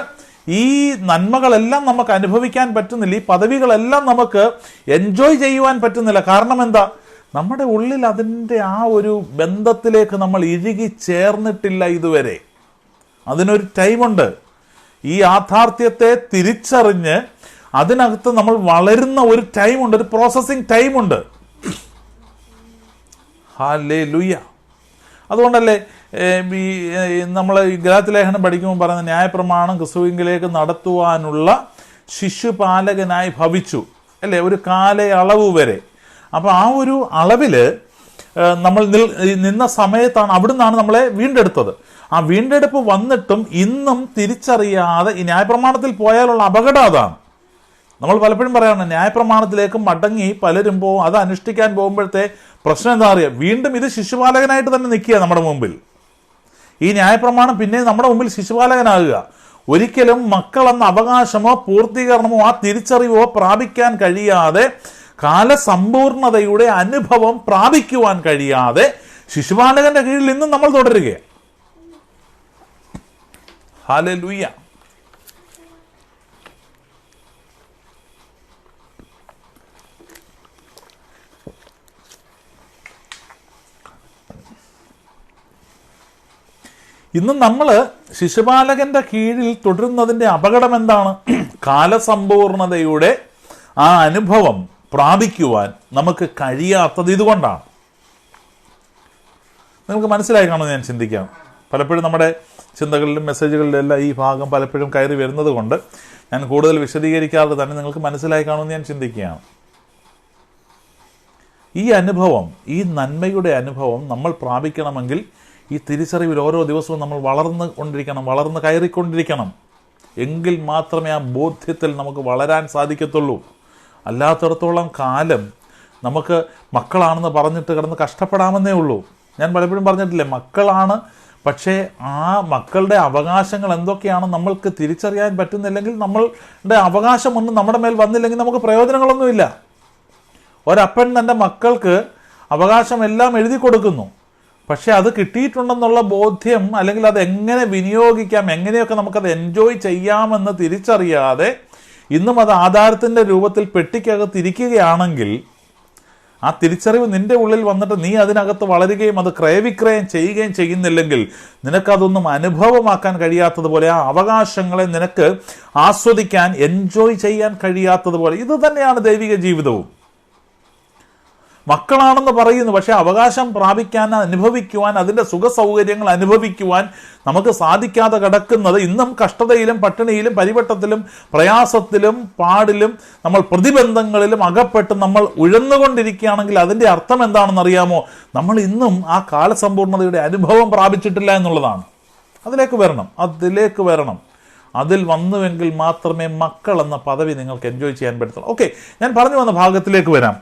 ഈ നന്മകളെല്ലാം നമുക്ക് അനുഭവിക്കാൻ പറ്റുന്നില്ല, ഈ പദവികളെല്ലാം നമുക്ക് എൻജോയ് ചെയ്യുവാൻ പറ്റുന്നില്ല. കാരണം എന്താ? നമ്മുടെ ഉള്ളിൽ അതിൻ്റെ ആ ഒരു ബന്ധത്തിലേക്ക് നമ്മൾ ഇഴുകി ചേർന്നിട്ടില്ല ഇതുവരെ. അതിനൊരു ടൈമുണ്ട്. ഈ യാഥാർത്ഥ്യത്തെ തിരിച്ചറിഞ്ഞ് അതിനകത്ത് നമ്മൾ വളരുന്ന ഒരു ടൈമുണ്ട്, ഒരു പ്രോസസ്സിങ് ടൈമുണ്ട്. ഹല്ലേലൂയ. അതുകൊണ്ടല്ലേ നമ്മൾ ഈ ഗലാത്യ ലേഖനം പഠിക്കുമ്പോൾ പറയുന്ന ന്യായപ്രമാണം ക്രിസ്തുവിലേക്ക് നടത്തുവാനുള്ള ശിശുപാലകനായി ഭവിച്ചു, അല്ലേ? ഒരു കാലയളവ് വരെ. അപ്പോൾ ആ ഒരു അളവിൽ നമ്മൾ നിന്ന സമയത്താണ്, അവിടുന്നാണ് നമ്മളെ വീണ്ടെടുത്തത്. ആ വീണ്ടെടുപ്പ് വന്നിട്ടും ഇന്നും തിരിച്ചറിയാതെ ഈ ന്യായപ്രമാണത്തിൽ പോയാലുള്ള അപകടം അതാണ്. നമ്മൾ പലപ്പോഴും പറയാറുണ്ട്, ന്യായപ്രമാണത്തിലേക്ക് മടങ്ങി പലരും പോകും. അത് അനുഷ്ഠിക്കാൻ പോകുമ്പോഴത്തെ പ്രശ്നം എന്താ അറിയാം? വീണ്ടും ഇത് ശിശുപാലകനായിട്ട് തന്നെ നിൽക്കുക നമ്മുടെ മുമ്പിൽ. ഈ ന്യായപ്രമാണം പിന്നെ നമ്മുടെ മുമ്പിൽ ശിശുപാലകനാകുക. ഒരിക്കലും മക്കളെന്ന അവകാശമോ പൂർത്തീകരണമോ ആ തിരിച്ചറിവോ പ്രാപിക്കാൻ കഴിയാതെ, കാലസമ്പൂർണതയുടെ അനുഭവം പ്രാപിക്കുവാൻ കഴിയാതെ ശിശുപാലകന്റെ കീഴിൽ ഇന്നും നമ്മൾ തുടരുകയാണ്. ഹല്ലേലൂയ. ഇന്നും നമ്മൾ ശിശുപാലകന്റെ കീഴിൽ തുടരുന്നതിൻ്റെ അപകടം എന്താണ്? കാലസമ്പൂർണതയുടെ ആ അനുഭവം പ്രാപിക്കുവാൻ നമുക്ക് കഴിയാത്തത് ഇതുകൊണ്ടാണ്. നിങ്ങൾക്ക് മനസ്സിലായി കാണുമെന്ന് ഞാൻ ചിന്തിക്കാം. പലപ്പോഴും നമ്മുടെ ചിന്തകളിലും മെസ്സേജുകളിലും എല്ലാം ഈ ഭാഗം പലപ്പോഴും കയറി വരുന്നത് കൊണ്ട് ഞാൻ കൂടുതൽ വിശദീകരിക്കാതെ തന്നെ നിങ്ങൾക്ക് മനസ്സിലായി കാണുമെന്ന് ഞാൻ ചിന്തിക്കുകയാണ്. ഈ അനുഭവം, ഈ നന്മയുടെ അനുഭവം നമ്മൾ പ്രാപിക്കണമെങ്കിൽ ഈ തിരിച്ചറിവിൽ ഓരോ ദിവസവും നമ്മൾ വളർന്ന് കയറിക്കൊണ്ടിരിക്കണം. എങ്കിൽ മാത്രമേ ആ ബോധ്യത്തിൽ നമുക്ക് വളരാൻ സാധിക്കത്തുള്ളൂ. അല്ലാത്തിടത്തോളം കാലം നമുക്ക് മക്കളാണെന്ന് പറഞ്ഞിട്ട് കിടന്ന് കഷ്ടപ്പെടാമെന്നേ ഉള്ളൂ. ഞാൻ പലപ്പോഴും പറഞ്ഞിട്ടില്ലേ, മക്കളാണ്, പക്ഷേ ആ മക്കളുടെ അവകാശങ്ങൾ എന്തൊക്കെയാണെന്ന് നമ്മൾക്ക് തിരിച്ചറിയാൻ പറ്റുന്നില്ലെങ്കിൽ, നമ്മളുടെ അവകാശമൊന്നും നമ്മുടെ മേൽ വന്നില്ലെങ്കിൽ നമുക്ക് പ്രയോജനങ്ങളൊന്നുമില്ല. ഒരപ്പൻ തൻ്റെ മക്കൾക്ക് അവകാശമെല്ലാം എഴുതി കൊടുക്കുന്നു, പക്ഷെ അത് കിട്ടിയിട്ടുണ്ടെന്നുള്ള ബോധ്യം, അല്ലെങ്കിൽ അത് എങ്ങനെ വിനിയോഗിക്കാം, എങ്ങനെയൊക്കെ നമുക്കത് എൻജോയ് ചെയ്യാമെന്ന് തിരിച്ചറിയാതെ ഇന്നും അത് ആധാരത്തിൻ്റെ രൂപത്തിൽ പെട്ടിക്കകത്തിരിക്കുകയാണെങ്കിൽ, ആ തിരിച്ചറിവ് നിന്റെ ഉള്ളിൽ വന്നിട്ട് നീ അതിനകത്ത് വളരുകയും അത് ക്രയവിക്രയം ചെയ്യുകയും ചെയ്യുന്നില്ലെങ്കിൽ, നിനക്കതൊന്നും അനുഭവമാക്കാൻ കഴിയാത്തതുപോലെ, ആ അവകാശങ്ങളെ നിനക്ക് ആസ്വദിക്കാൻ, എൻജോയ് ചെയ്യാൻ കഴിയാത്തതുപോലെ. ഇത് തന്നെയാണ് ദൈവിക ജീവിതവും. മക്കളാണെന്ന് പറയുന്നു, പക്ഷെ അവകാശം പ്രാപിക്കാൻ, അനുഭവിക്കുവാൻ, അതിൻ്റെ സുഖ സൗകര്യങ്ങൾ അനുഭവിക്കുവാൻ നമുക്ക് സാധിക്കാതെ കിടക്കുന്നത് ഇന്നും കഷ്ടതയിലും പട്ടിണിയിലും പരിവട്ടത്തിലും പ്രയാസത്തിലും പാടിലും നമ്മൾ പ്രതിബന്ധങ്ങളിലും അകപ്പെട്ട് നമ്മൾ ഉഴന്നുകൊണ്ടിരിക്കുകയാണെങ്കിൽ അതിൻ്റെ അർത്ഥം എന്താണെന്നറിയാമോ? നമ്മൾ ഇന്നും ആ കാലസമ്പൂർണതയുടെ അനുഭവം പ്രാപിച്ചിട്ടില്ല എന്നുള്ളതാണ്. അതിലേക്ക് വരണം. അതിൽ വന്നുവെങ്കിൽ മാത്രമേ മക്കൾ എന്ന പദവി നിങ്ങൾക്ക് എൻജോയ് ചെയ്യാൻ പറ്റത്തുള്ളൂ. ഓക്കെ, ഞാൻ പറഞ്ഞു വന്ന ഭാഗത്തിലേക്ക് വരാം.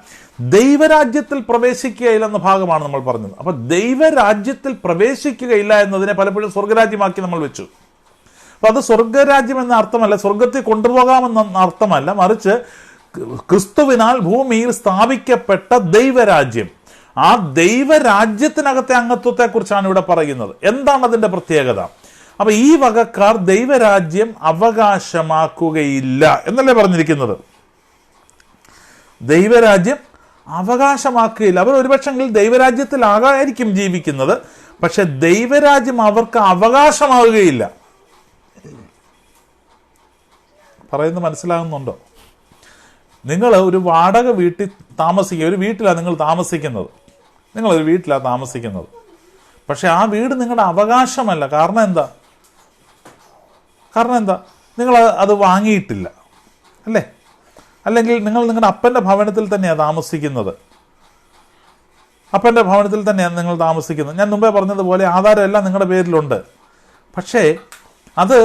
ദൈവരാജ്യത്തിൽ പ്രവേശിക്കുകയില്ല എന്ന ഭാഗമാണ് നമ്മൾ പറഞ്ഞത്. അപ്പൊ ദൈവരാജ്യത്തിൽ പ്രവേശിക്കുകയില്ല എന്നതിനെ പലപ്പോഴും സ്വർഗരാജ്യമാക്കി നമ്മൾ വെച്ചു. അപ്പൊ അത് സ്വർഗരാജ്യം എന്ന അർത്ഥമല്ല, സ്വർഗത്തിൽ കൊണ്ടുപോകാമെന്ന അർത്ഥമല്ല, മറിച്ച് ക്രിസ്തുവിനാൽ ഭൂമിയിൽ സ്ഥാപിക്കപ്പെട്ട ദൈവരാജ്യം, ആ ദൈവരാജ്യത്തിനകത്തെ അംഗത്വത്തെക്കുറിച്ചാണ് ഇവിടെ പറയുന്നത്. എന്താണ് അതിന്റെ പ്രത്യേകത? അപ്പൊ ഈ വകക്കാർ ദൈവരാജ്യം അവകാശമാക്കുകയില്ല എന്നല്ലേ പറഞ്ഞിരിക്കുന്നത്. ദൈവരാജ്യം അവകാശമാക്കുകയില്ല. അവർ ഒരുപക്ഷെങ്കിൽ ദൈവരാജ്യത്തിലാകായിരിക്കും ജീവിക്കുന്നത്, പക്ഷെ ദൈവരാജ്യം അവർക്ക് അവകാശമാവുകയില്ല. പറയുന്നത് മനസ്സിലാകുന്നുണ്ടോ? നിങ്ങൾ ഒരു വാടക വീട്ടിൽ താമസിക്കുക, ഒരു വീട്ടിലാണ് നിങ്ങൾ താമസിക്കുന്നത്, നിങ്ങളൊരു വീട്ടിലാണ് താമസിക്കുന്നത്, പക്ഷെ ആ വീട് നിങ്ങളുടെ അവകാശമല്ല. കാരണം എന്താ? നിങ്ങൾ അത് വാങ്ങിയിട്ടില്ല, അല്ലേ? അല്ലെങ്കിൽ നിങ്ങൾ നിങ്ങളുടെ അപ്പൻ്റെ ഭവനത്തിൽ തന്നെയാണ് താമസിക്കുന്നത്. ഞാൻ മുമ്പേ പറഞ്ഞതുപോലെ ആധാരമെല്ലാം നിങ്ങളുടെ പേരിലുണ്ട്, പക്ഷേ അത്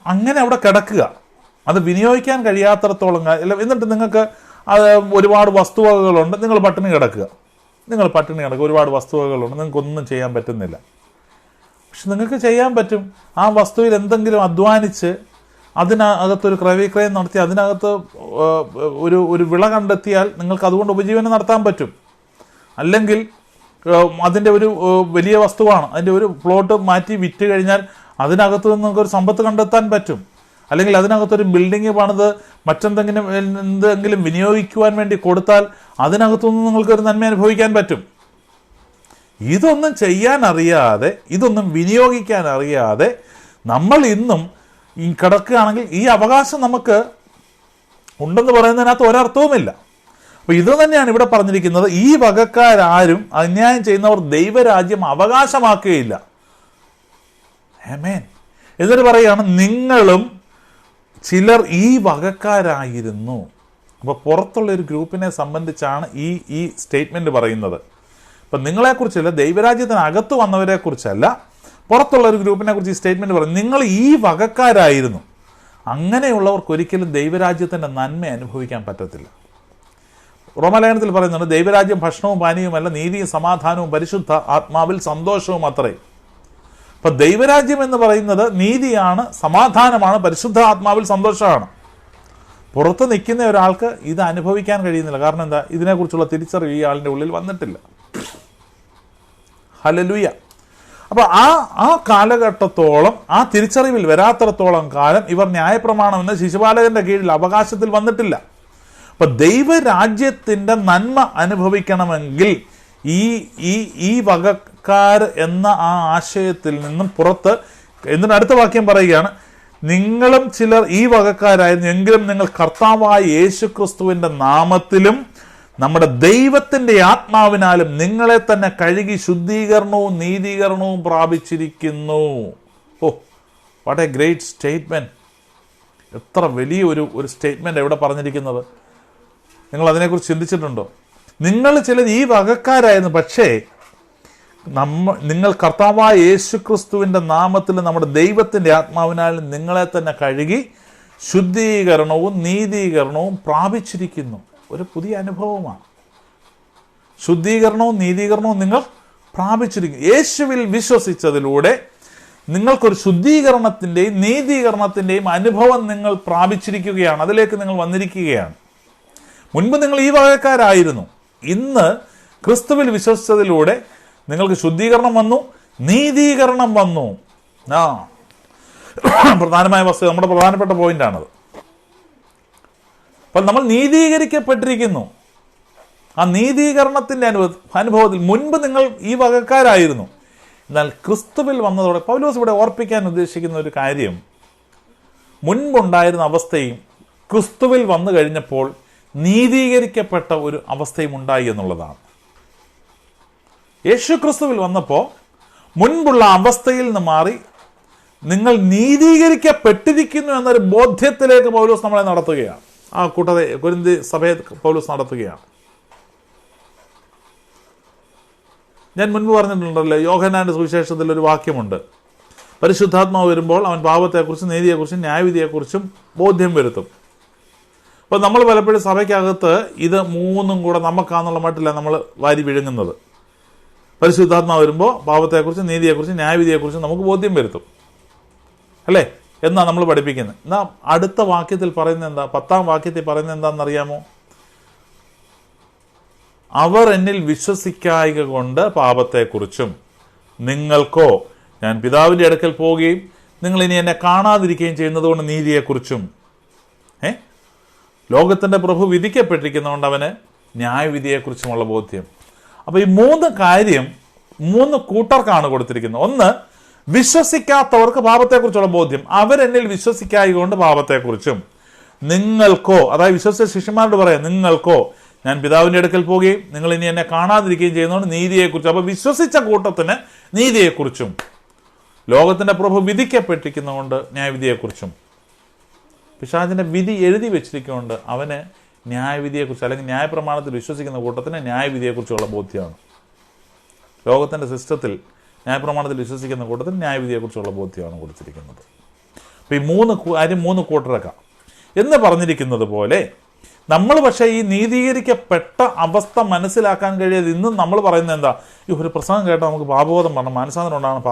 അങ്ങനെ അവിടെ കിടക്കുക, അത് വിനിയോഗിക്കാൻ കഴിയാത്തടത്തോളം. എന്നിട്ട് നിങ്ങൾക്ക് അത് ഒരുപാട് വസ്തുവകകളുണ്ട്, നിങ്ങൾ പട്ടിണി കിടക്കുക, ഒരുപാട് വസ്തുവകകളുണ്ട്, നിങ്ങൾക്കൊന്നും ചെയ്യാൻ പറ്റുന്നില്ല. പക്ഷെ നിങ്ങൾക്ക് ചെയ്യാൻ പറ്റും. ആ വസ്തുവിൽ എന്തെങ്കിലും അധ്വാനിച്ച് അതിനകത്തൊരു ക്രയവിക്രയം നടത്തി അതിനകത്ത് ഒരു വിള കണ്ടെത്തിയാൽ നിങ്ങൾക്ക് അതുകൊണ്ട് ഉപജീവനം നടത്താൻ പറ്റും. അല്ലെങ്കിൽ അതിൻ്റെ ഒരു വലിയ വസ്തുവാണ്, അതിൻ്റെ ഒരു പ്ലോട്ട് മാറ്റി വിറ്റ് കഴിഞ്ഞാൽ അതിനകത്ത് നിന്ന് നിങ്ങൾക്കൊരു സമ്പത്ത് കണ്ടെത്താൻ പറ്റും. അല്ലെങ്കിൽ അതിനകത്തൊരു ബിൽഡിങ് പണിത് എന്തെങ്കിലും വിനിയോഗിക്കുവാൻ വേണ്ടി കൊടുത്താൽ അതിനകത്തുനിന്ന് നിങ്ങൾക്കൊരു നന്മ അനുഭവിക്കാൻ പറ്റും. ഇതൊന്നും ചെയ്യാൻ അറിയാതെ, ഇതൊന്നും വിനിയോഗിക്കാൻ അറിയാതെ നമ്മൾ ഇന്നും ഈ കിടക്കുകയാണെങ്കിൽ ഈ അവകാശം നമുക്ക് ഉണ്ടെന്ന് പറയുന്നതിനകത്ത് ഒരർത്ഥവുമില്ല. അപ്പൊ ഇത് തന്നെയാണ് ഇവിടെ പറഞ്ഞിരിക്കുന്നത്. ഈ വകക്കാരും അന്യായം ചെയ്യുന്നവർ ദൈവരാജ്യം അവകാശമാക്കുകയില്ല. ആമേൻ. എന്നിട്ട് പറയുകയാണ്, നിങ്ങളും ചിലർ ഈ വകക്കാരായിരുന്നു. അപ്പൊ പുറത്തുള്ള ഒരു ഗ്രൂപ്പിനെ സംബന്ധിച്ചാണ് ഈ സ്റ്റേറ്റ്മെന്റ് പറയുന്നത്. അപ്പം നിങ്ങളെക്കുറിച്ചല്ല, ദൈവരാജ്യത്തിനകത്ത് വന്നവരെ കുറിച്ചല്ല, പുറത്തുള്ള ഒരു ഗ്രൂപ്പിനെ കുറിച്ച് ഈ സ്റ്റേറ്റ്മെന്റ് പറയും. നിങ്ങൾ ഈ വകക്കാരായിരുന്നു. അങ്ങനെയുള്ളവർക്ക് ഒരിക്കലും ദൈവരാജ്യത്തിൻ്റെ നന്മ അനുഭവിക്കാൻ പറ്റത്തില്ല. റോമാലേഖനത്തിൽ പറയുന്നുണ്ട്, ദൈവരാജ്യം ഭക്ഷണവും പാനീയവുമല്ല, നീതിയും സമാധാനവും പരിശുദ്ധ ആത്മാവിൽ സന്തോഷവും അത്രേ. അപ്പൊ ദൈവരാജ്യം എന്ന് പറയുന്നത് നീതിയാണ്, സമാധാനമാണ്, പരിശുദ്ധ ആത്മാവിൽ സന്തോഷമാണ്. പുറത്ത് നിൽക്കുന്ന ഒരാൾക്ക് ഇത് അനുഭവിക്കാൻ കഴിയുന്നില്ല. കാരണം എന്താ? ഇതിനെക്കുറിച്ചുള്ള തിരിച്ചറിവ് ഈ ആളിൻ്റെ ഉള്ളിൽ വന്നിട്ടില്ല. ഹല്ലേലൂയ. അപ്പൊ ആ കാലഘട്ടത്തോളം, ആ തിരിച്ചറിവിൽ വരാത്തിടത്തോളം കാലം ഇവർ ന്യായപ്രമാണം എന്ന ശിശുപാലകന്റെ കീഴിൽ അവകാശത്തിൽ വന്നിട്ടില്ല. അപ്പൊ ദൈവരാജ്യത്തിന്റെ നന്മ അനുഭവിക്കണമെങ്കിൽ ഈ വകക്കാർ എന്ന ആ ആശയത്തിൽ നിന്നും പുറത്ത്, എന്നിട്ട് അടുത്ത വാക്യം പറയുകയാണ്, നിങ്ങളും ചിലർ ഈ വകക്കാരായിരുന്നു, എങ്കിലും നിങ്ങൾ കർത്താവായ യേശുക്രിസ്തുവിന്റെ നാമത്തിലും നമ്മുടെ ദൈവത്തിൻ്റെ ആത്മാവിനാലും നിങ്ങളെ തന്നെ കഴുകി ശുദ്ധീകരണവും നീതീകരണവും പ്രാപിച്ചിരിക്കുന്നു. ഓ, വാട്ട് എ ഗ്രേറ്റ് സ്റ്റേറ്റ്മെൻറ്റ്! എത്ര വലിയ ഒരു സ്റ്റേറ്റ്മെൻറ്റ് എവിടെ പറഞ്ഞിരിക്കുന്നത്. നിങ്ങൾ അതിനെക്കുറിച്ച് ചിന്തിച്ചിട്ടുണ്ടോ? നിങ്ങൾ ചിലർ ഈ വകക്കാരായിരുന്നു, പക്ഷേ നിങ്ങൾ കർത്താവായ യേശുക്രിസ്തുവിൻ്റെ നാമത്തിൽ നമ്മുടെ ദൈവത്തിൻ്റെ ആത്മാവിനാൽ നിങ്ങളെ തന്നെ കഴുകി ശുദ്ധീകരണവും നീതീകരണവും പ്രാപിച്ചിരിക്കുന്നു. ഒരു പുതിയ അനുഭവമാണ്. ശുദ്ധീകരണവും നീതീകരണവും നിങ്ങൾ പ്രാപിച്ചിരിക്കുന്നു. യേശുവിൽ വിശ്വസിച്ചതിലൂടെ നിങ്ങൾക്കൊരു ശുദ്ധീകരണത്തിൻ്റെയും നീതീകരണത്തിൻ്റെയും അനുഭവം നിങ്ങൾ പ്രാപിച്ചിരിക്കുകയാണ്. അതിലേക്ക് നിങ്ങൾ വന്നിരിക്കുകയാണ്. മുൻപ് നിങ്ങൾ ഈ വകക്കാരായിരുന്നു. ഇന്ന് ക്രിസ്തുവിൽ വിശ്വസിച്ചതിലൂടെ നിങ്ങൾക്ക് ശുദ്ധീകരണം വന്നു, നീതീകരണം വന്നു. പ്രധാനമായ വസ്തു, നമ്മുടെ പ്രധാനപ്പെട്ട പോയിന്റാണത്. അപ്പോൾ നമ്മൾ നീതീകരിക്കപ്പെട്ടിരിക്കുന്നു. ആ നീതീകരണത്തിൻ്റെ അനുഭവത്തിൽ മുൻപ് നിങ്ങൾ ഈ വകക്കാരായിരുന്നു. എന്നാൽ ക്രിസ്തുവിൽ വന്നതോടെ പൗലോസ് ഇവിടെ ഓർപ്പിക്കാൻ ഉദ്ദേശിക്കുന്ന ഒരു കാര്യം, മുൻപുണ്ടായിരുന്ന അവസ്ഥയും ക്രിസ്തുവിൽ വന്നു കഴിഞ്ഞപ്പോൾ നീതീകരിക്കപ്പെട്ട ഒരു അവസ്ഥയും ഉണ്ടായി എന്നുള്ളതാണ്. യേശു ക്രിസ്തുവിൽ വന്നപ്പോൾ മുൻപുള്ള അവസ്ഥയിൽ നിന്ന് മാറി നിങ്ങൾ നീതീകരിക്കപ്പെട്ടിരിക്കുന്നു എന്നൊരു ബോധ്യത്തിലേക്ക് പൗലോസ് നമ്മളെ നടത്തുകയാണ്. ആ കൂട്ടത്തെ കൊരിന്തി സഭയെ പൗലോസ് നടത്തുകയാണ്. ഞാൻ മുൻപ് പറഞ്ഞിട്ടുണ്ടല്ലോ, യോഹന്നാന്റെ സുവിശേഷത്തിൽ ഒരു വാക്യമുണ്ട്, പരിശുദ്ധാത്മാവ് വരുമ്പോൾ അവൻ പാപത്തെക്കുറിച്ചും നീതിയെക്കുറിച്ചും ന്യായവിധിയെക്കുറിച്ചും ബോധ്യം വരുത്തും. അപ്പോൾ നമ്മൾ പലപ്പോഴും സഭയ്ക്കകത്ത് ഇത് മൂന്നും കൂടെ നമുക്കാന്നുള്ള മട്ടില്ല നമ്മൾ വാരി വിഴുങ്ങുന്നത്. പരിശുദ്ധാത്മാവ് വരുമ്പോൾ പാപത്തെക്കുറിച്ചും നീതിയെക്കുറിച്ചും ന്യായവിധിയെക്കുറിച്ചും നമുക്ക് ബോധ്യം വരുത്തും, അല്ലേ എന്നാ നമ്മൾ പഠിപ്പിക്കുന്നത്. എന്നാൽ അടുത്ത വാക്യത്തിൽ പറയുന്നത് എന്താ? 10ാം വാക്യത്തിൽ പറയുന്നത് എന്താണെന്നറിയാമോ? അവർ എന്നിൽ വിശ്വസിക്കായ്ക കൊണ്ട് പാപത്തെക്കുറിച്ചും നിങ്ങൾക്കോ ഞാൻ പിതാവിൻ്റെ അടുക്കൽ പോവുകയും നിങ്ങൾ ഇനി എന്നെ കാണാതിരിക്കുകയും ചെയ്യുന്നത് കൊണ്ട് നീതിയെക്കുറിച്ചും. ലോകത്തിൻ്റെ പ്രഭു വിധിക്കപ്പെട്ടിരിക്കുന്നതുകൊണ്ട് അവന് ന്യായവിധിയെക്കുറിച്ചുമുള്ള ബോധ്യം. അപ്പോൾ ഈ 3 കാര്യം 3 കൂട്ടർക്കാണ് കൊടുത്തിരിക്കുന്നത്. ഒന്ന്, വിശ്വസിക്കാത്തവർക്ക് പാപത്തെക്കുറിച്ചുള്ള ബോധ്യം. അവരെന്നിൽ വിശ്വസിക്കായ്ക കൊണ്ട് പാപത്തെക്കുറിച്ചും നിങ്ങൾക്കോ, അതായത് വിശ്വസിച്ച ശിഷ്യന്മാരോട് പറയാം, നിങ്ങൾക്കോ ഞാൻ പിതാവിൻ്റെ അടുക്കൽ പോവുകയും നിങ്ങൾ ഇനി എന്നെ കാണാതിരിക്കുകയും ചെയ്യുന്നതുകൊണ്ട് നീതിയെക്കുറിച്ചും. അപ്പോൾ വിശ്വസിച്ച കൂട്ടത്തിന് നീതിയെക്കുറിച്ചും, ലോകത്തിൻ്റെ പ്രഭു വിധിക്കപ്പെട്ടിരിക്കുന്നതുകൊണ്ട് ന്യായവിധിയെക്കുറിച്ചും. പിശാചിൻ്റെ വിധി എഴുതി വെച്ചിരിക്കുന്നുണ്ട് അവന് ന്യായവിധിയെക്കുറിച്ച്, അല്ലെങ്കിൽ ന്യായപ്രമാണത്തിൽ വിശ്വസിക്കുന്ന കൂട്ടത്തിന് ന്യായവിധിയെക്കുറിച്ചുള്ള ബോധ്യമാണ്. ലോകത്തിൻ്റെ സിസ്റ്റത്തിൽ ന്യായപ്രമാണത്തിൽ വിശ്വസിക്കുന്ന കൂട്ടത്തിന് ന്യായവിധിയെക്കുറിച്ചുള്ള ബോധ്യമാണ് കൊടുത്തിരിക്കുന്നത്. അപ്പോൾ ഈ 3 കൂട്ടരക്ക എന്ന് പറഞ്ഞിരിക്കുന്നത് പോലെ നമ്മൾ പക്ഷേ ഈ നീതീകരിക്കപ്പെട്ട അവസ്ഥ മനസ്സിലാക്കാൻ കഴിയാതെ ഇന്നും നമ്മൾ പറയുന്നത് എന്താ? ഈ ഒരു പ്രസംഗം കേട്ടാൽ നമുക്ക് പാപബോധം വരണം, മാനസാന്തരം ഉണ്ടാകണം,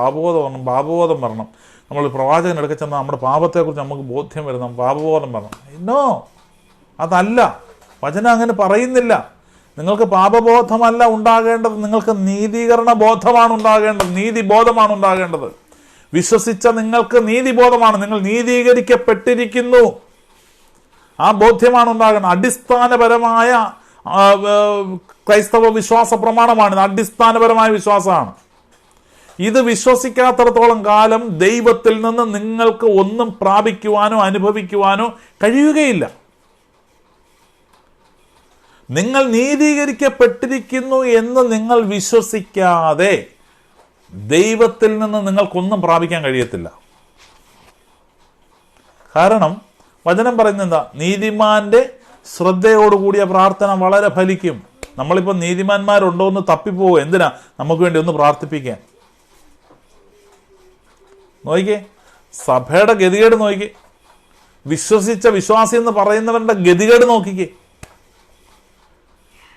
പാപബോധം വരണം. നമ്മൾ പ്രവാചകൻ എടുക്ക ചെന്നാൽ നമ്മുടെ പാപത്തെക്കുറിച്ച് നമുക്ക് ബോധ്യം വരണം, പാപബോധം വരണം. നോ, അതല്ല. വചനം അങ്ങനെ പറയുന്നില്ല. നിങ്ങൾക്ക് പാപബോധമല്ല ഉണ്ടാകേണ്ടത്, നിങ്ങൾക്ക് നീതീകരണ ബോധമാണ് ഉണ്ടാകേണ്ടത്, നീതിബോധമാണ് ഉണ്ടാകേണ്ടത്. വിശ്വസിച്ച നിങ്ങൾക്ക് നീതിബോധമാണ്, നിങ്ങൾ നീതീകരിക്കപ്പെട്ടിരിക്കുന്നു, ആ ബോധ്യമാണ് ഉണ്ടാകേണ്ടത്. അടിസ്ഥാനപരമായ ക്രൈസ്തവ വിശ്വാസ പ്രമാണമാണ്, അടിസ്ഥാനപരമായ വിശ്വാസമാണ്. ഇത് വിശ്വസിക്കാത്തിടത്തോളം കാലം ദൈവത്തിൽ നിന്ന് നിങ്ങൾക്ക് ഒന്നും പ്രാപിക്കുവാനോ അനുഭവിക്കുവാനോ കഴിയുകയില്ല. നിങ്ങൾ നീതീകരിക്കപ്പെട്ടിരിക്കുന്നു എന്ന് നിങ്ങൾ വിശ്വസിക്കാതെ ദൈവത്തിൽ നിന്ന് നിങ്ങൾക്കൊന്നും പ്രാപിക്കാൻ കഴിയത്തില്ല. കാരണം വചനം പറയുന്നത് എന്താ? നീതിമാന്റെ ശ്രദ്ധയോടുകൂടിയ പ്രാർത്ഥന വളരെ ഫലിക്കും. നമ്മളിപ്പോൾ നീതിമാന്മാരുണ്ടോ എന്ന് തപ്പിപ്പോവുക. എന്തിനാ? നമുക്ക് വേണ്ടി ഒന്ന് പ്രാർത്ഥിപ്പിക്കാൻ. നോക്കിക്കേ, സഭയുടെ ഗതികേട് നോക്കിക്കേ, വിശ്വസിച്ച വിശ്വാസി എന്ന് പറയുന്നവരുടെ ഗതികേട് നോക്കിക്കേ.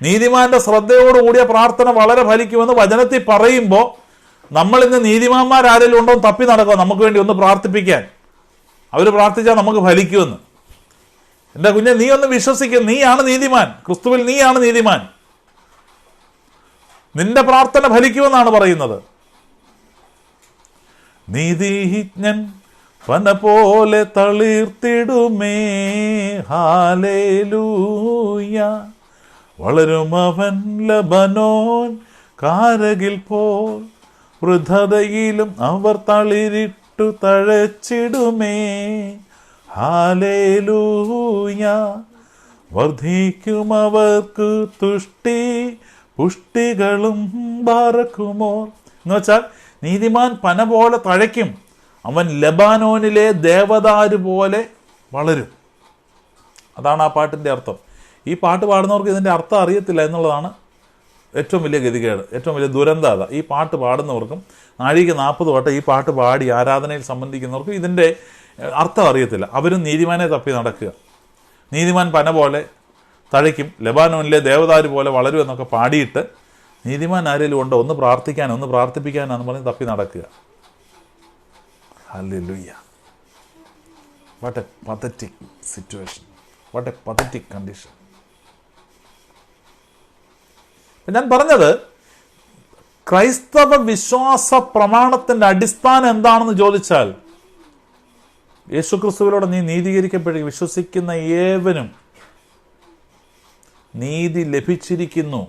നീതിമാന്റെ ശ്രദ്ധയോടുകൂടിയ പ്രാർത്ഥന വളരെ ഫലിക്കുമെന്ന് വചനത്തിൽ പറയുമ്പോൾ നമ്മൾ ഇന്ന് നീതിമാന്മാരാരെങ്കിലും ഉണ്ടോ എന്ന് തപ്പി നടക്കുക നമുക്ക് വേണ്ടി ഒന്ന് പ്രാർത്ഥിപ്പിക്കാൻ. അവർ പ്രാർത്ഥിച്ചാൽ നമുക്ക് ഫലിക്കുമെന്ന്. എൻ്റെ കുഞ്ഞെ, നീ ഒന്ന് വിശ്വസിക്കുക, നീയാണ് നീതിമാൻ, ക്രിസ്തുവിൽ നീയാണ് നീതിമാൻ, നിന്റെ പ്രാർത്ഥന ഫലിക്കുമെന്നാണ് പറയുന്നത്. നീതിജ്ഞൻ പന പോലെ തളിർത്തിടുമേ, ഹാലേലൂയ. വളരും അവൻ ലബനോൻ കാരകിൽ പോൽ, വൃദ്ധതയിലും അവർ തളിരിട്ടു തഴച്ചിടുമേ, ഹാലേലൂയ. വർദ്ധിക്കും അവർക്ക് തുഷ്ടി പുഷ്ടികളും ബാറക്കുമോ. എന്ന് വെച്ചാൽ നീതിമാൻ പന പോലെ തഴയ്ക്കും, അവൻ ലബാനോനിലെ ദേവദാരു പോലെ വളരും. അതാണ് ആ പാട്ടിൻ്റെ അർത്ഥം. ഈ പാട്ട് പാടുന്നവർക്ക് ഇതിൻ്റെ അർത്ഥം അറിയത്തില്ല എന്നുള്ളതാണ് ഏറ്റവും വലിയ ഗതികേട്, ഏറ്റവും വലിയ ദുരന്തത. ഈ പാട്ട് പാടുന്നവർക്കും നാഴിക 40 വട്ടം ഈ പാട്ട് പാടി ആരാധനയിൽ സംബന്ധിക്കുന്നവർക്കും ഇതിൻ്റെ അർത്ഥം അറിയത്തില്ല. അവരും നീതിമാനെ തപ്പി നടക്കുക. നീതിമാൻ പന പോലെ തഴയ്ക്കും, ലബാനോനിലെ ദേവദാരു പോലെ വളരും എന്നൊക്കെ പാടിയിട്ട് നീതിമാൻ ആരെങ്കിലും ഉണ്ടോ ഒന്ന് പ്രാർത്ഥിക്കാനോ ഒന്ന് പ്രാർത്ഥിപ്പിക്കാനാന്ന് പറഞ്ഞ് തപ്പി നടക്കുക. Hallelujah. What A pathetic situation, what A pathetic condition. ഞാൻ പറഞ്ഞത്, ക്രൈസ്തവ വിശ്വാസ പ്രമാണത്തിൻ്റെ അടിസ്ഥാനം എന്താണെന്ന് ചോദിച്ചാൽ, യേശുക്രിസ്തുവിലൂടെ നീ നീതീകരിക്കപ്പെട്ട് വിശ്വസിക്കുന്ന ഏവനും നീതി ലഭിച്ചിരിക്കുന്നു,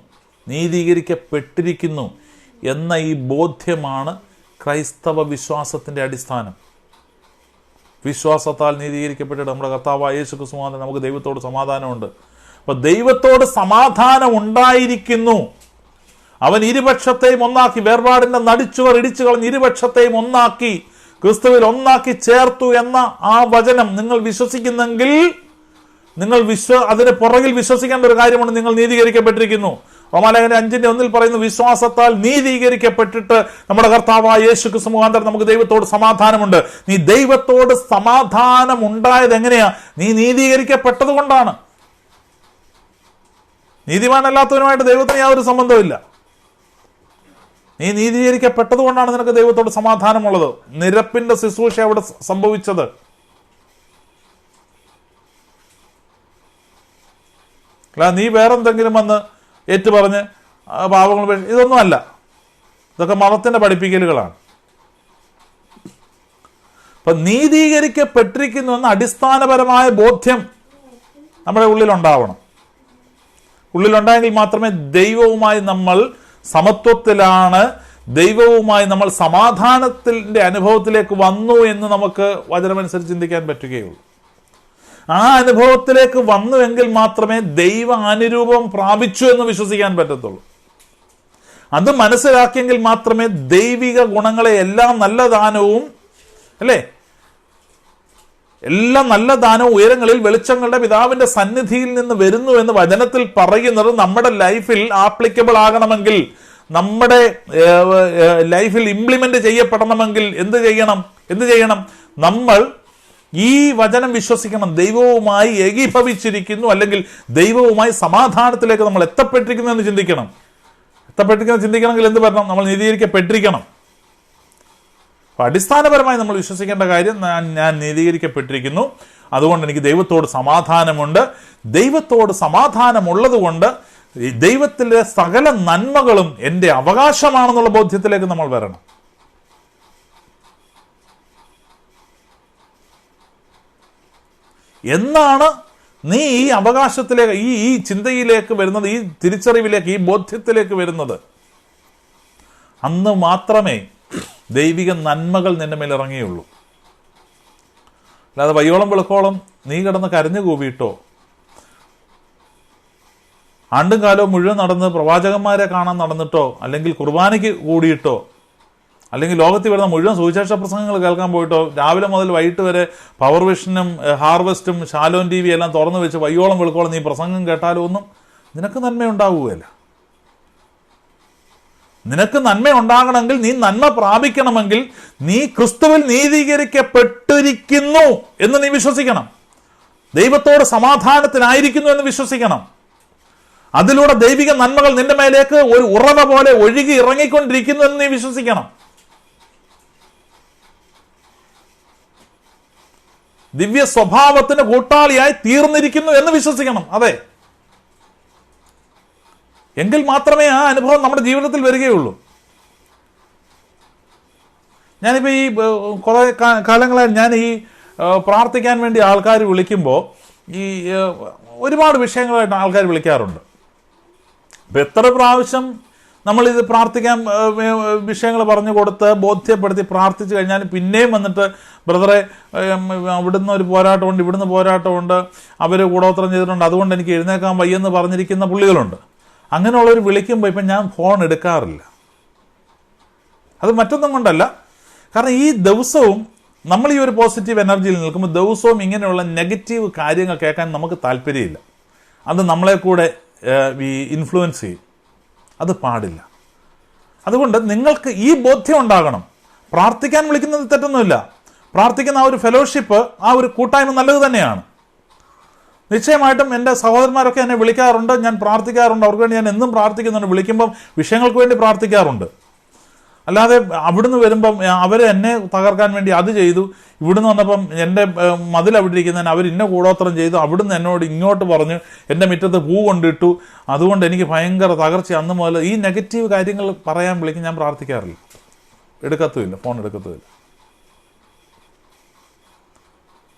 നീതീകരിക്കപ്പെട്ടിരിക്കുന്നു എന്ന ഈ ബോധ്യമാണ് ക്രൈസ്തവ വിശ്വാസത്തിൻ്റെ അടിസ്ഥാനം. വിശ്വാസത്താൽ നീതീകരിക്കപ്പെട്ടിട്ട് നമ്മുടെ കർത്താവായ യേശുക്രിസ്തു മുഖാന്തരം നമുക്ക് ദൈവത്തോട് സമാധാനമുണ്ട്. അപ്പോൾ ദൈവത്തോട് സമാധാനം ഉണ്ടായിരിക്കുന്നു. അവൻ ഇരുപക്ഷത്തെയും ഒന്നാക്കി, വേർപാടിൻ്റെ നടിച്ചുവർ ഇടിച്ചു കളഞ്ഞ് ഇരുപക്ഷത്തെയും ഒന്നാക്കി, ക്രിസ്തുവിൽ ഒന്നാക്കി ചേർത്തു എന്ന ആ വചനം നിങ്ങൾ വിശ്വസിക്കുന്നെങ്കിൽ, നിങ്ങൾ അതിന് പുറകിൽ വിശ്വസിക്കേണ്ട ഒരു കാര്യമാണ്, നിങ്ങൾ നീതീകരിക്കപ്പെട്ടിരിക്കുന്നു. റോമാലേഖനം 5:1 പറയുന്നു, വിശ്വാസത്താൽ നീതീകരിക്കപ്പെട്ടിട്ട് നമ്മുടെ കർത്താവായ യേശുക്രിസ്തു മുഖാന്തരം നമുക്ക് ദൈവത്തോട് സമാധാനമുണ്ട്. നീ ദൈവത്തോട് സമാധാനം ഉണ്ടായത് എങ്ങനെയാ? നീ നീതീകരിക്കപ്പെട്ടത് കൊണ്ടാണ്. നീതിമാനല്ലാത്തവനുമായിട്ട് ദൈവത്തിന് യാതൊരു സംബന്ധമില്ല. നീ നീതീകരിക്കപ്പെട്ടത് കൊണ്ടാണ് നിനക്ക് ദൈവത്തോട് സമാധാനമുള്ളത്. നിരപ്പിന്റെ ശുശ്രൂഷ അവിടെ സംഭവിച്ചത്. അല്ല നീ വേറെന്തെങ്കിലും വന്ന് ഏറ്റുപറഞ്ഞ് പാവങ്ങൾ, ഇതൊന്നുമല്ല. ഇതൊക്കെ മതത്തിന്റെ പഠിപ്പിക്കലുകളാണ്. അപ്പൊ നീതീകരിക്കപ്പെട്ടിരിക്കുന്നു എന്ന അടിസ്ഥാനപരമായ ബോധ്യം നമ്മുടെ ഉള്ളിലുണ്ടാവണം. ഉള്ളിലുണ്ടായെങ്കിൽ മാത്രമേ ദൈവവുമായി നമ്മൾ സമത്വത്തിലാണ്, ദൈവവുമായി നമ്മൾ സമാധാനത്തിന്റെ അനുഭവത്തിലേക്ക് വന്നു എന്ന് നമുക്ക് വചനമനുസരിച്ച് ചിന്തിക്കാൻ പറ്റുകയുള്ളൂ. ആ അനുഭവത്തിലേക്ക് വന്നുവെങ്കിൽ മാത്രമേ ദൈവ അനുരൂപം പ്രാപിച്ചു എന്ന് വിശ്വസിക്കാൻ പറ്റത്തുള്ളൂ. അത് മനസ്സിലാക്കിയെങ്കിൽ മാത്രമേ ദൈവിക ഗുണങ്ങളെ എല്ലാ നല്ല ദാനവും, അല്ലേ, എല്ലാ നല്ല ദാനവും ഉയരങ്ങളിൽ വെളിച്ചങ്ങളുടെ പിതാവിന്റെ സന്നിധിയിൽ നിന്ന് വരുന്നു എന്ന് വചനത്തിൽ പറയുന്നത് നമ്മുടെ ലൈഫിൽ ആപ്ലിക്കബിൾ ആകണമെങ്കിൽ, നമ്മുടെ ലൈഫിൽ ഇംപ്ലിമെന്റ് ചെയ്യപ്പെടണമെങ്കിൽ എന്ത് ചെയ്യണം? നമ്മൾ ഈ വചനം വിശ്വസിക്കണം. ദൈവവുമായി ഏകീഭവിച്ചിരിക്കുന്നു, അല്ലെങ്കിൽ ദൈവവുമായി സമാധാനത്തിലേക്ക് നമ്മൾ എത്തപ്പെട്ടിരിക്കുന്നു എന്ന് ചിന്തിക്കണം. ചിന്തിക്കണമെങ്കിൽ എന്ത് വരണം? നമ്മൾ നീതീകരിക്കപ്പെട്ടിരിക്കണം. അടിസ്ഥാനപരമായി നമ്മൾ വിശ്വസിക്കേണ്ട കാര്യം, ഞാൻ നീതീകരിക്കപ്പെട്ടിരിക്കുന്നു, അതുകൊണ്ട് എനിക്ക് ദൈവത്തോട് സമാധാനമുണ്ട്. ദൈവത്തോട് സമാധാനമുള്ളത് കൊണ്ട് ദൈവത്തിലെ സകല നന്മകളും എൻ്റെ അവകാശമാണെന്നുള്ള ബോധ്യത്തിലേക്ക് നമ്മൾ വരണം. എന്നാണ് നീ ഈ അവകാശത്തിലേക്ക്, ഈ ചിന്തയിലേക്ക് വരുന്നത്, ഈ തിരിച്ചറിവിലേക്ക്, ഈ ബോധ്യത്തിലേക്ക് വരുന്നത്. അന്ന് മാത്രമേ ദൈവിക നന്മകൾ നിന്റെ മേൽ ഇറങ്ങിയുള്ളൂ. അല്ലാതെ വയ്യോളം വെളുക്കോളം നീ കിടന്ന് കരഞ്ഞു കൂവിയിട്ടോ, ആണ്ടും കാലവും മുഴുവൻ നടന്ന് പ്രവാചകന്മാരെ കാണാൻ നടന്നിട്ടോ, അല്ലെങ്കിൽ കുർബാനയ്ക്ക് കൂടിയിട്ടോ, അല്ലെങ്കിൽ ലോകത്തിൽ വരുന്ന മുഴുവൻ സുവിശേഷ പ്രസംഗങ്ങൾ കേൾക്കാൻ പോയിട്ടോ, രാവിലെ മുതൽ വൈകിട്ട് വരെ പവർ വിഷനും ഹാർവെസ്റ്റും ഷാലോൻ TV എല്ലാം തുറന്നു വെച്ച് വയ്യോളം വെളുക്കോളം നീ പ്രസംഗം കേട്ടാലും ഒന്നും നിനക്ക് നന്മയുണ്ടാവുകയില്ല. നിനക്ക് നന്മ ഉണ്ടാകണമെങ്കിൽ, നീ നന്മ പ്രാപിക്കണമെങ്കിൽ, നീ ക്രിസ്തുവിൽ നീതീകരിക്കപ്പെട്ടിരിക്കുന്നു എന്ന് നീ വിശ്വസിക്കണം. ദൈവത്തോട് സമാധാനത്തിനായിരിക്കുന്നു എന്ന് വിശ്വസിക്കണം. അതിലൂടെ ദൈവിക നന്മകൾ നിന്റെ മേലേക്ക് ഒരു ഉറവ പോലെ ഒഴുകി ഇറങ്ങിക്കൊണ്ടിരിക്കുന്നു എന്ന് നീ വിശ്വസിക്കണം. ദിവ്യ സ്വഭാവത്തിന് കൂട്ടാളിയായി തീർന്നിരിക്കുന്നു എന്ന് വിശ്വസിക്കണം. അതെ, എങ്കിൽ മാത്രമേ ആ അനുഭവം നമ്മുടെ ജീവിതത്തിൽ വരികയുള്ളൂ. ഞാനിപ്പോൾ ഈ കുറേ കാലങ്ങളായി ഞാൻ ഈ പ്രാർത്ഥിക്കാൻ വേണ്ടി ആൾക്കാർ വിളിക്കുമ്പോൾ ഈ ഒരുപാട് വിഷയങ്ങളായിട്ട് ആൾക്കാർ വിളിക്കാറുണ്ട്. അപ്പം എത്ര പ്രാവശ്യം നമ്മളിത് പ്രാർത്ഥിക്കാൻ വിഷയങ്ങൾ പറഞ്ഞു കൊടുത്ത് ബോധ്യപ്പെടുത്തി പ്രാർത്ഥിച്ചു കഴിഞ്ഞാൽ പിന്നെയും വന്നിട്ട് ബ്രദറെ അവിടുന്ന് ഒരു പോരാട്ടമുണ്ട്, ഇവിടുന്ന് പോരാട്ടമുണ്ട്, അവർ കൂടോത്രം ചെയ്തിട്ടുണ്ട്, അതുകൊണ്ട് എനിക്ക് എഴുന്നേക്കാൻ വയ്യെന്ന് പറഞ്ഞിരിക്കുന്ന പുള്ളികളുണ്ട്. അങ്ങനെയുള്ളവർ വിളിക്കുമ്പോൾ ഇപ്പം ഞാൻ ഫോൺ എടുക്കാറില്ല. അത് മറ്റൊന്നും കൊണ്ടല്ല, കാരണം ഈ ദിവസവും നമ്മൾ ഈ ഒരു പോസിറ്റീവ് എനർജിയിൽ നിൽക്കുമ്പോൾ ദിവസവും ഇങ്ങനെയുള്ള നെഗറ്റീവ് കാര്യങ്ങൾ കേൾക്കാൻ നമുക്ക് താല്പര്യമില്ല. അത് നമ്മളെ കൂടെ ഇൻഫ്ലുവൻസ് ചെയ്യും. അത് പാടില്ല. അതുകൊണ്ട് നിങ്ങൾക്ക് ഈ ബോധ്യം ഉണ്ടാകണം. പ്രാർത്ഥിക്കാൻ വിളിക്കുന്നത് തെറ്റൊന്നുമില്ല. പ്രാർത്ഥിക്കുന്ന ആ ഒരു ഫെലോഷിപ്പ്, ആ ഒരു കൂട്ടായ്മ നല്ലത് തന്നെയാണ്. നിശ്ചയമായിട്ടും എൻ്റെ സഹോദരന്മാരൊക്കെ എന്നെ വിളിക്കാറുണ്ട്, ഞാൻ പ്രാർത്ഥിക്കാറുണ്ട്, അവർക്ക് വേണ്ടി ഞാൻ എന്നും പ്രാർത്ഥിക്കുന്നുണ്ട്. വിളിക്കുമ്പം വിഷയങ്ങൾക്ക് വേണ്ടി പ്രാർത്ഥിക്കാറുണ്ട്. അല്ലാതെ അവിടുന്ന് വരുമ്പം അവർ എന്നെ തകർക്കാൻ വേണ്ടി അത് ചെയ്തു, ഇവിടുന്ന് വന്നപ്പം എൻ്റെ മതിൽ അവിടെ ഇരിക്കുന്നതിന് അവർ ഇന്ന കൂടോത്രം ചെയ്തു, അവിടുന്ന് എന്നോട് ഇങ്ങോട്ട് പറഞ്ഞു, എൻ്റെ മുറ്റത്ത് പൂ കൊണ്ടിട്ടു, അതുകൊണ്ട് എനിക്ക് ഭയങ്കര തകർച്ച. അന്ന് മുതൽ ഈ നെഗറ്റീവ് കാര്യങ്ങൾ പറയാൻ വിളിക്കും. ഞാൻ പ്രാർത്ഥിക്കാറില്ല, എടുക്കത്തുമില്ല, ഫോൺ എടുക്കത്തുമില്ല.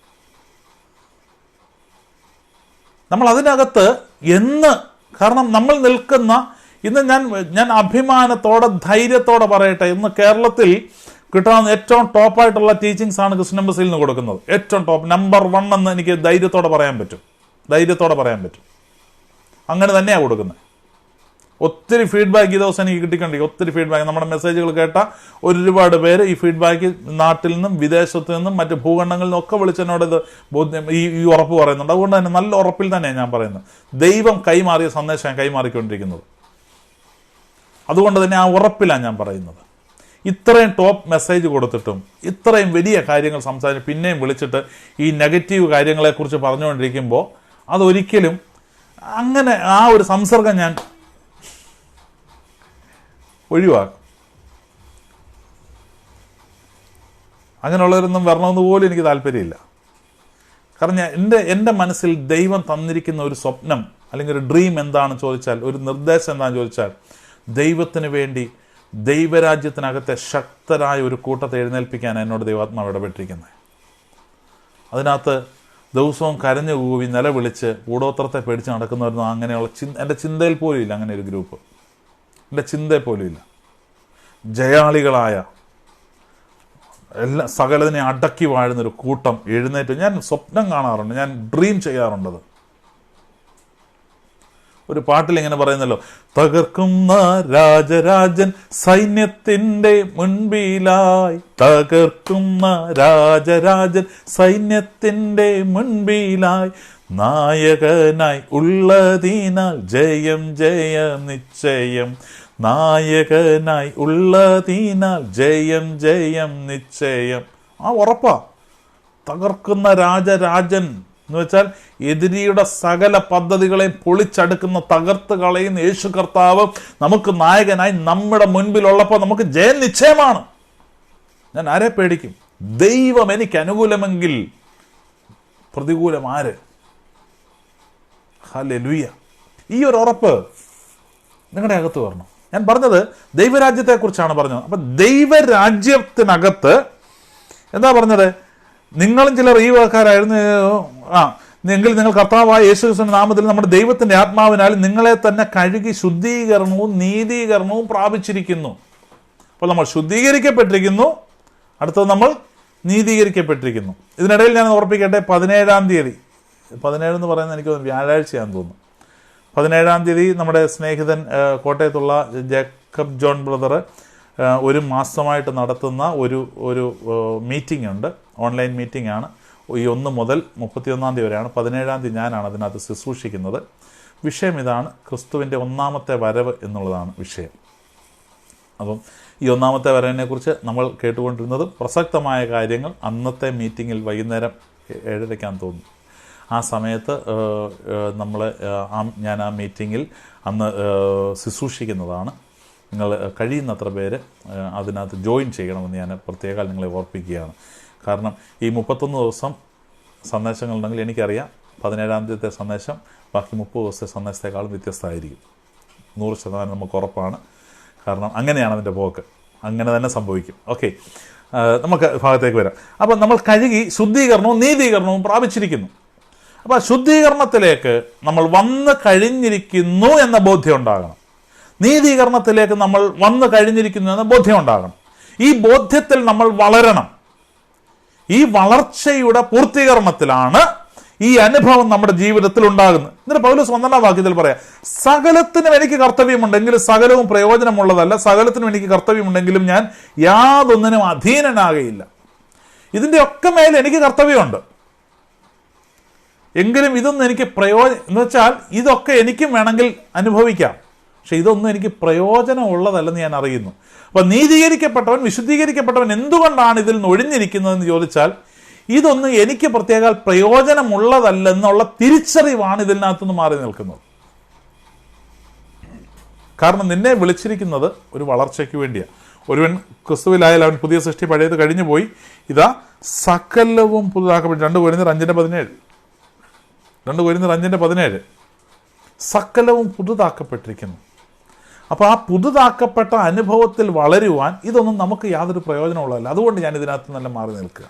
നമ്മൾ അതിനകത്ത് കാരണം നമ്മൾ നിൽക്കുന്ന ഇന്ന് ഞാൻ അഭിമാനത്തോടെ ധൈര്യത്തോടെ പറയട്ടെ, ഇന്ന് കേരളത്തിൽ കിട്ടാവുന്ന ഏറ്റവും ടോപ്പായിട്ടുള്ള ടീച്ചിങ്സ് ആണ് ക്രിസ്ത്യൻ എംബസിയിൽ നിന്ന് കൊടുക്കുന്നത്. ഏറ്റവും ടോപ്പ്, നമ്പർ 1 എന്ന് എനിക്ക് ധൈര്യത്തോടെ പറയാൻ പറ്റും. അങ്ങനെ തന്നെയാണ് കൊടുക്കുന്നത്. ഒത്തിരി ഫീഡ്ബാക്ക് ഈ ദിവസം എനിക്ക് കിട്ടിക്കൊണ്ടിരിക്കും. ഒത്തിരി ഫീഡ്ബാക്ക്, നമ്മുടെ മെസ്സേജുകൾ കേട്ട ഒരുപാട് പേര് ഈ ഫീഡ്ബാക്ക് നാട്ടിൽ നിന്നും വിദേശത്തു നിന്നും മറ്റ് ഭൂഖണ്ഡങ്ങളിൽ നിന്നും ഒക്കെ വിളിച്ചെന്നോട് ഇത് ഈ ഉറപ്പ് പറയുന്നുണ്ട്. അതുകൊണ്ട് തന്നെ നല്ല ഉറപ്പിൽ തന്നെയാണ് ഞാൻ പറയുന്നത്. ദൈവം കൈമാറിയ സന്ദേശം ഞാൻ കൈമാറിക്കൊണ്ടിരിക്കുന്നത്. അതുകൊണ്ട് തന്നെ ആ ഉറപ്പിലാണ് ഞാൻ പറയുന്നത്. ഇത്രയും ടോപ്പ് മെസ്സേജ് കൊടുത്തിട്ടും ഇത്രയും വലിയ കാര്യങ്ങൾ സംസാരിച്ച് പിന്നെയും വിളിച്ചിട്ട് ഈ നെഗറ്റീവ് കാര്യങ്ങളെക്കുറിച്ച് പറഞ്ഞുകൊണ്ടിരിക്കുമ്പോൾ അതൊരിക്കലും അങ്ങനെ ആ ഒരു സംസർഗം ഞാൻ ഒഴിവാക്കും. അങ്ങനെയുള്ളവരൊന്നും വരണമെന്ന് പോലും എനിക്ക് താല്പര്യമില്ല. കാരണം എൻ്റെ മനസ്സിൽ ദൈവം തന്നിരിക്കുന്ന ഒരു സ്വപ്നം അല്ലെങ്കിൽ ഒരു ഡ്രീം എന്താണെന്ന് ചോദിച്ചാൽ, ഒരു നിർദ്ദേശം എന്താണെന്ന് ചോദിച്ചാൽ, ദൈവത്തിന് വേണ്ടി ദൈവരാജ്യത്തിനകത്തെ ശക്തരായ ഒരു കൂട്ടത്തെ എഴുന്നേൽപ്പിക്കാൻ എന്നോട് ദൈവാത്മാവ് ഇടപെട്ടിരിക്കുന്നത്. അതിനകത്ത് ദിവസവും കരഞ്ഞു കൂവി നിലവിളിച്ച് കൂടോത്രത്തെ പേടിച്ച് നടക്കുന്നവരൊന്നും അങ്ങനെയുള്ള എൻ്റെ ചിന്തയിൽ പോലും ഇല്ല. അങ്ങനെ ഒരു ഗ്രൂപ്പ് എൻ്റെ ചിന്തയിൽ പോലും ഇല്ല. ജയാളികളായ എല്ലാ സകലതിനെ അടക്കി വാഴുന്നൊരു കൂട്ടം എഴുന്നേറ്റ് ഞാൻ സ്വപ്നം കാണാറുണ്ട്, ഞാൻ ഡ്രീം ചെയ്യാറുണ്ടത്. ഒരു പാട്ടിൽ ഇങ്ങനെ പറയുന്നല്ലോ, തകർക്കുന്ന രാജരാജൻ സൈന്യത്തിന്റെ മുൻപിലായി, തകർക്കുന്ന രാജരാജൻ സൈന്യത്തിന്റെ മുൻപിലായി, നായകനായി ഉള്ളതിനാൽ ജയം ജയം നിശ്ചയം, നായകനായി ഉള്ളതിനാൽ ജയം ജയം നിശ്ചയം. ആ ഉറപ്പാ. തകർക്കുന്ന രാജരാജൻ എന്ന് വെച്ചാൽ എതിരിയുടെ സകല പദ്ധതികളെയും പൊളിച്ചടുക്കുന്ന, തകർത്ത് കളയുന്ന യേശു കർത്താവ് നമുക്ക് നായകനായി നമ്മുടെ മുൻപിലുള്ളപ്പോൾ നമുക്ക് ജയം നിശ്ചയമാണ്. ഞാൻ ആരെ പേടിക്കും? ദൈവം എനിക്ക് അനുകൂലമെങ്കിൽ പ്രതികൂലം ആര്? ഹല്ലേലൂയ. ഈ ഒരു ഉറപ്പ് നിങ്ങളുടെ അകത്ത് വരണം. ഞാൻ പറഞ്ഞത് ദൈവരാജ്യത്തെക്കുറിച്ചാണ് പറഞ്ഞത്. അപ്പൊ ദൈവരാജ്യത്തിനകത്ത് എന്താ പറഞ്ഞത്? നിങ്ങളും ചിലർ ഈ വാക്കാരായിരുന്നു. എങ്കിൽ നിങ്ങൾ കർത്താവായ യേശുക്രിസ്തുവിന്റെ നാമത്തിൽ നമ്മുടെ ദൈവത്തിന്റെ ആത്മാവിനാൽ നിങ്ങളെ തന്നെ കഴുകി ശുദ്ധീകരണവും നീതീകരണവും പ്രാപിച്ചിരിക്കുന്നു. അപ്പോൾ നമ്മൾ ശുദ്ധീകരിക്കപ്പെട്ടിരിക്കുന്നു, അടുത്തത് നമ്മൾ നീതീകരിക്കപ്പെട്ടിരിക്കുന്നു. ഇതിനിടയിൽ ഞാൻ ഓർപ്പിക്കട്ടെ, 17-ാം തീയതി, 17 എന്ന് പറയുന്നത് എനിക്ക് വ്യാഴാഴ്ചയാണെന്ന് തോന്നുന്നു, 17-ാം തീയതി നമ്മുടെ സ്നേഹിതൻ കോട്ടയത്തുള്ള ജേക്കബ് ജോൺ ബ്രദർ ഒരു മാസമായിട്ട് നടത്തുന്ന ഒരു മീറ്റിംഗ് ഉണ്ട്. ഓൺലൈൻ മീറ്റിംഗ് ആണ്. ഈ 1 മുതൽ 31-ാം തീയതി വരെയാണ്. 17-ാം തീയതി ഞാനാണ് അതിനകത്ത് ശുശ്രൂഷിക്കുന്നത്. വിഷയം ഇതാണ്, ക്രിസ്തുവിൻ്റെ 1ാമത്തെ വരവ് എന്നുള്ളതാണ് വിഷയം. അപ്പം ഈ 1ാമത്തെ വരവിനെ കുറിച്ച് നമ്മൾ കേട്ടുകൊണ്ടിരുന്നത് പ്രസക്തമായ കാര്യങ്ങൾ അന്നത്തെ മീറ്റിങ്ങിൽ വൈകുന്നേരം 7:30 തോന്നുന്നു. ആ സമയത്ത് ഞാൻ ആ മീറ്റിങ്ങിൽ അന്ന് ശുശ്രൂഷിക്കുന്നതാണ്. നിങ്ങൾ കഴിയുന്നത്ര പേര് അതിനകത്ത് ജോയിൻ ചെയ്യണമെന്ന് ഞാൻ പ്രത്യേകം നിങ്ങളെ ഓർപ്പിക്കുകയാണ്. കാരണം ഈ 31 ദിവസം സന്ദേശങ്ങളുണ്ടെങ്കിൽ എനിക്കറിയാം 17-ാം തീയതിത്തെ സന്ദേശം ബാക്കി 30 ദിവസത്തെ സന്ദേശത്തെക്കാളും വ്യത്യസ്തമായിരിക്കും. 100% നമുക്ക് ഉറപ്പാണ്. കാരണം അങ്ങനെയാണ് അതിൻ്റെ പോക്ക്. അങ്ങനെ തന്നെ സംഭവിക്കും. ഓക്കെ, നമുക്ക് ഭാഗത്തേക്ക് വരാം. അപ്പം നമ്മൾ കഴുകി ശുദ്ധീകരണവും നീതീകരണവും പ്രാപിച്ചിരിക്കുന്നു. അപ്പം ശുദ്ധീകരണത്തിലേക്ക് നമ്മൾ വന്ന് കഴിഞ്ഞിരിക്കുന്നു എന്ന ബോധ്യം ഉണ്ടാകണം. നീതീകരണത്തിലേക്ക് നമ്മൾ വന്നു കഴിഞ്ഞിരിക്കുന്നു എന്ന ബോധ്യം ഉണ്ടാകണം. ഈ ബോധ്യത്തിൽ നമ്മൾ വളരണം. ഈ വളർച്ചയുടെ പൂർത്തീകരണത്തിലാണ് ഈ അനുഭവം നമ്മുടെ ജീവിതത്തിൽ ഉണ്ടാകുന്നത്. എന്നിട്ട് പൗലോസ് 12-ാം വാക്യത്തിൽ പറയാം, സകലത്തിനും എനിക്ക് കർത്തവ്യമുണ്ടെങ്കിലും സകലവും പ്രയോജനമുള്ളതല്ല, സകലത്തിനും എനിക്ക് കർത്തവ്യമുണ്ടെങ്കിലും ഞാൻ യാതൊന്നിനും അധീനനാകയില്ല. ഇതിൻ്റെ ഒക്കെ മേലെ എനിക്ക് കർത്തവ്യമുണ്ട്, എങ്കിലും ഇതൊന്നും എനിക്ക് എന്ന് വെച്ചാൽ ഇതൊക്കെ എനിക്കും വേണമെങ്കിൽ അനുഭവിക്കാം, പക്ഷെ ഇതൊന്നും എനിക്ക് പ്രയോജനമുള്ളതല്ലെന്ന് ഞാൻ അറിയുന്നു. അപ്പം നീതീകരിക്കപ്പെട്ടവൻ, വിശുദ്ധീകരിക്കപ്പെട്ടവൻ എന്തുകൊണ്ടാണ് ഇതിൽ നിന്ന് ഒഴിഞ്ഞിരിക്കുന്നതെന്ന് ചോദിച്ചാൽ, ഇതൊന്നും എനിക്ക് പ്രത്യേക പ്രയോജനമുള്ളതല്ലെന്നുള്ള തിരിച്ചറിവാണ് ഇതിനകത്തുനിന്ന് മാറി നിൽക്കുന്നത്. കാരണം നിന്നെ വിളിച്ചിരിക്കുന്നത് ഒരു വളർച്ചയ്ക്ക് വേണ്ടിയാണ്. ഒരുവൻ ക്രിസ്തുവിലായാൽ അവൻ പുതിയ സൃഷ്ടി, പഴയത് കഴിഞ്ഞു പോയി, ഇതാ സകലവും പുതുതാക്കപ്പെട്ടു. 2 കൊരിന്ത്യർ 5:17 സകലവും പുതുതാക്കപ്പെട്ടിരിക്കുന്നു. അപ്പോൾ ആ പുതുതാക്കപ്പെട്ട അനുഭവത്തിൽ വളരുവാൻ ഇതൊന്നും നമുക്ക് യാതൊരു പ്രയോജനമുള്ളതല്ല. അതുകൊണ്ട് ഞാൻ ഇതിനകത്ത് നല്ല മാറി നിൽക്കുക.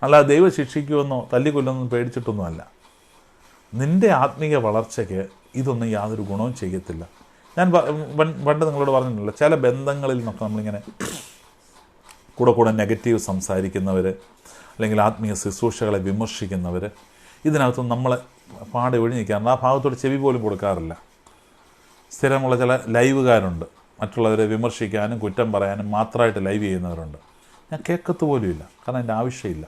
അല്ലാതെ ദൈവം ശിക്ഷിക്കുമെന്നോ തല്ലിക്കൊല്ലുമെന്നോ പേടിച്ചിട്ടൊന്നുമല്ല. നിന്റെ ആത്മീയ വളർച്ചയ്ക്ക് ഇതൊന്നും യാതൊരു ഗുണവും ചെയ്യത്തില്ല. ഞാൻ പണ്ട് നിങ്ങളോട് പറഞ്ഞിട്ടുണ്ടല്ലോ, ചില ബന്ധങ്ങളിൽ നിന്നൊക്കെ നമ്മളിങ്ങനെ കൂടെ നെഗറ്റീവ് സംസാരിക്കുന്നവർ, അല്ലെങ്കിൽ ആത്മീയ ശുശ്രൂഷകളെ വിമർശിക്കുന്നവർ, ഇതിനകത്തൊന്നും നമ്മളെ പാടെ ഒഴിഞ്ഞിരിക്കാറുണ്ട്. ആ ഭാഗത്തോട് ചെവി പോലും കൊടുക്കാറില്ല. സ്ഥിരമുള്ള ചില ലൈവുകാരുണ്ട്, മറ്റുള്ളവരെ വിമർശിക്കാനും കുറ്റം പറയാനും മാത്രമായിട്ട് ലൈവ് ചെയ്യുന്നവരുണ്ട്. ഞാൻ കേൾക്കത്ത് പോലുമില്ല, കാരണം എൻ്റെ ആവശ്യമില്ല.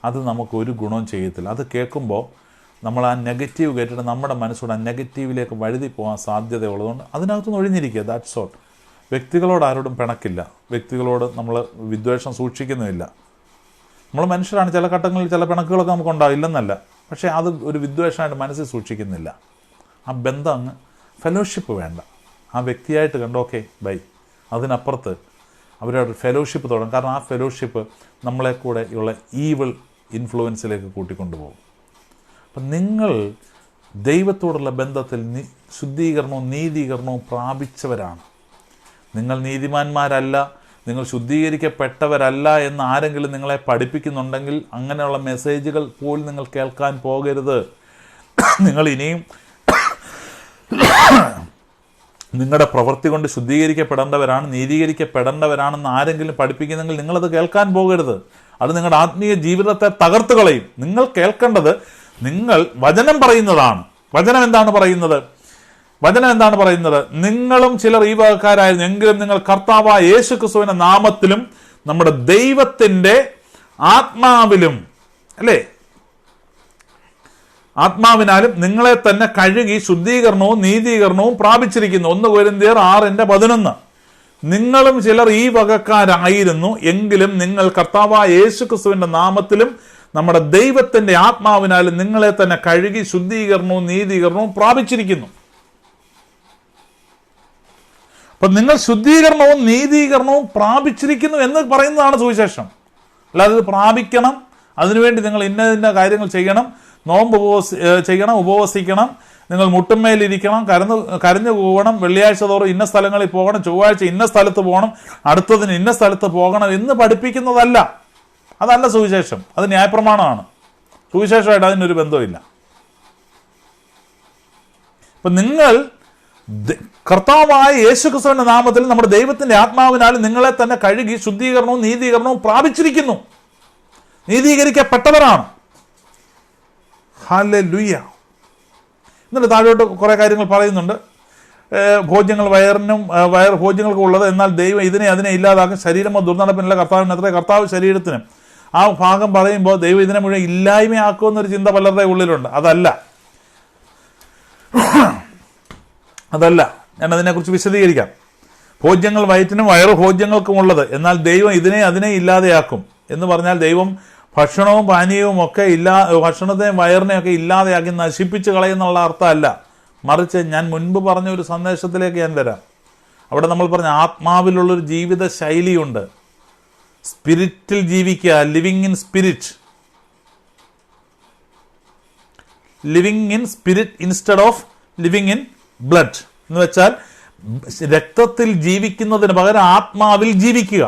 അത് നമുക്കൊരു ഗുണവും ചെയ്യത്തില്ല. അത് കേൾക്കുമ്പോൾ നമ്മൾ ആ നെഗറ്റീവ് കേട്ടിട്ട് നമ്മുടെ മനസ്സോട് ആ നെഗറ്റീവിലേക്ക് വഴുതി പോകാൻ സാധ്യതയുള്ളതുകൊണ്ട് അതിനകത്തുനിന്ന് ഒഴിഞ്ഞിരിക്കുക. That's all. വ്യക്തികളോട് ആരോടും പിണക്കില്ല, വ്യക്തികളോട് നമ്മൾ വിദ്വേഷം സൂക്ഷിക്കുന്നുമില്ല. നമ്മൾ മനുഷ്യരാണ്, ചില ഘട്ടങ്ങളിൽ ചില പിണക്കുകളൊക്കെ നമുക്ക് ഉണ്ടാവില്ലെന്നല്ല, പക്ഷേ അത് ഒരു വിദ്വേഷമായിട്ട് മനസ്സിൽ സൂക്ഷിക്കുന്നില്ല. ആ ബന്ധം അങ്ങ് ഫെലോഷിപ്പ് വേണ്ട, ആ വ്യക്തിയായിട്ട് കണ്ട് ഓക്കെ ബൈ, അതിനപ്പുറത്ത് അവരോട് ഫെലോഷിപ്പ് തുടങ്ങും. കാരണം ആ ഫെലോഷിപ്പ് നമ്മളെ കൂടെ ഉള്ള ഈവിൾ ഇൻഫ്ലുവൻസിലേക്ക് കൂട്ടിക്കൊണ്ടുപോകും. അപ്പം നിങ്ങൾ ദൈവത്തോടുള്ള ബന്ധത്തിൽ ശുദ്ധീകരണവും നീതീകരണവും പ്രാപിച്ചവരാണ്. നിങ്ങൾ നീതിമാന്മാരല്ല, നിങ്ങൾ ശുദ്ധീകരിക്കപ്പെട്ടവരല്ല എന്ന് ആരെങ്കിലും നിങ്ങളെ പഠിപ്പിക്കുന്നുണ്ടെങ്കിൽ അങ്ങനെയുള്ള മെസ്സേജുകൾ പോലും നിങ്ങൾ കേൾക്കാൻ പോകരുത്. നിങ്ങൾ ഇനിയും നിങ്ങളുടെ പ്രവൃത്തി കൊണ്ട് ശുദ്ധീകരിക്കപ്പെടേണ്ടവരാണ്, നീതീകരിക്കപ്പെടേണ്ടവരാണെന്ന് ആരെങ്കിലും പഠിപ്പിക്കുന്നെങ്കിൽ നിങ്ങളത് കേൾക്കാൻ പോകരുത്. അത് നിങ്ങളുടെ ആത്മീയ ജീവിതത്തെ തകർത്ത് കളയും. നിങ്ങൾ കേൾക്കേണ്ടത്, നിങ്ങൾ വചനം പറയുന്നതാണ്. വചനം എന്താണ് പറയുന്നത്? നിങ്ങളും ചിലർ ഈ വകക്കാരായിരുന്നു, എങ്കിലും നിങ്ങൾ കർത്താവായ യേശു ക്രിസ്തുവിന്റെ നാമത്തിലും നമ്മുടെ ദൈവത്തിന്റെ ആത്മാവിലും, അല്ലേ, ആത്മാവിനാലും നിങ്ങളെ തന്നെ കഴുകി ശുദ്ധീകരണവും നീതീകരണവും പ്രാപിച്ചിരിക്കുന്നു. 1 കൊരിന്ത്യർ 6:11. നിങ്ങളും ചിലർ ഈ വകക്കാരായിരുന്നു, എങ്കിലും നിങ്ങൾ കർത്താവായ യേശു ക്രിസ്തുവിന്റെ നാമത്തിലും നമ്മുടെ ദൈവത്തിന്റെ ആത്മാവിനാലും നിങ്ങളെ തന്നെ കഴുകി ശുദ്ധീകരണവും നീതീകരണവും പ്രാപിച്ചിരിക്കുന്നു. അപ്പൊ നിങ്ങൾ ശുദ്ധീകരണവും നീതീകരണവും പ്രാപിച്ചിരിക്കുന്നു എന്ന് പറയുന്നതാണ് സുവിശേഷം. അല്ലാതെ ഇത് പ്രാപിക്കണം, അതിനുവേണ്ടി നിങ്ങൾ ഇന്ന കാര്യങ്ങൾ ചെയ്യണം, നോമ്പ് ചെയ്യണം, ഉപവസിക്കണം, നിങ്ങൾ മുട്ടുമേലിരിക്കണം, കരഞ്ഞു പോകണം, വെള്ളിയാഴ്ച തോറും ഇന്ന സ്ഥലങ്ങളിൽ പോകണം, ചൊവ്വാഴ്ച ഇന്ന സ്ഥലത്ത് പോകണം, അടുത്തതിന് ഇന്ന സ്ഥലത്ത് പോകണം എന്ന് പഠിപ്പിക്കുന്നതല്ല. അതല്ല സുവിശേഷം. അത് ന്യായപ്രമാണമാണ്. സുവിശേഷമായിട്ട് അതിനൊരു ബന്ധമില്ല. അപ്പം നിങ്ങൾ കർത്താവായ യേശു ക്രിസ്തുവിന്റെ നാമത്തിൽ നമ്മുടെ ദൈവത്തിന്റെ ആത്മാവിനാൽ നിങ്ങളെ തന്നെ കഴുകി ശുദ്ധീകരണവും നീതീകരണവും പ്രാപിച്ചിരിക്കുന്നു. നീതീകരിക്കപ്പെട്ടവരാണ്. ഹല്ലേലൂയ. എന്നിട്ട് താഴോട്ട് കുറേ കാര്യങ്ങൾ പറയുന്നുണ്ട്. ഭോജ്യങ്ങൾ ഭോജ്യങ്ങൾക്ക് ഉള്ളത്, എന്നാൽ ദൈവം അതിനെ ഇല്ലാതാക്കും. ശരീരമോ ദുർനടപ്പിനുള്ള കർത്താവിനത്രേ, കർത്താവ് ശരീരത്തിന്. ആ ഭാഗം പറയുമ്പോൾ ദൈവം ഇതിനെ മുഴുവൻ ഇല്ലായ്മയാക്കുമെന്നൊരു ചിന്ത പലരുടെ ഉള്ളിലുണ്ട്. അതല്ല, ഞാൻ അതിനെക്കുറിച്ച് വിശദീകരിക്കാം. ഭോജ്യങ്ങൾ വയറ്റിനും ഭോജ്യങ്ങൾക്കും ഉള്ളത്, എന്നാൽ ദൈവം അതിനെ ഇല്ലാതെയാക്കും എന്ന് പറഞ്ഞാൽ ദൈവം ഭക്ഷണവും പാനീയവും ഒക്കെ ഭക്ഷണത്തെയും വയറിനെയൊക്കെ ഇല്ലാതെയാക്കി നശിപ്പിച്ച് കളയുന്നുള്ള അർത്ഥമല്ല. മറിച്ച് ഞാൻ മുൻപ് പറഞ്ഞ ഒരു സന്ദേശത്തിലേക്ക് ഞാൻ വരാം. അവിടെ നമ്മൾ പറഞ്ഞ ആത്മാവിലുള്ളൊരു ജീവിത ശൈലിയുണ്ട്. സ്പിരിറ്റിൽ ജീവിക്കുക, living in spirit instead of living in blood എന്ന് വെച്ചാൽ രക്തത്തിൽ ജീവിക്കുന്നതിന് പകരം ആത്മാവിൽ ജീവിക്കുക.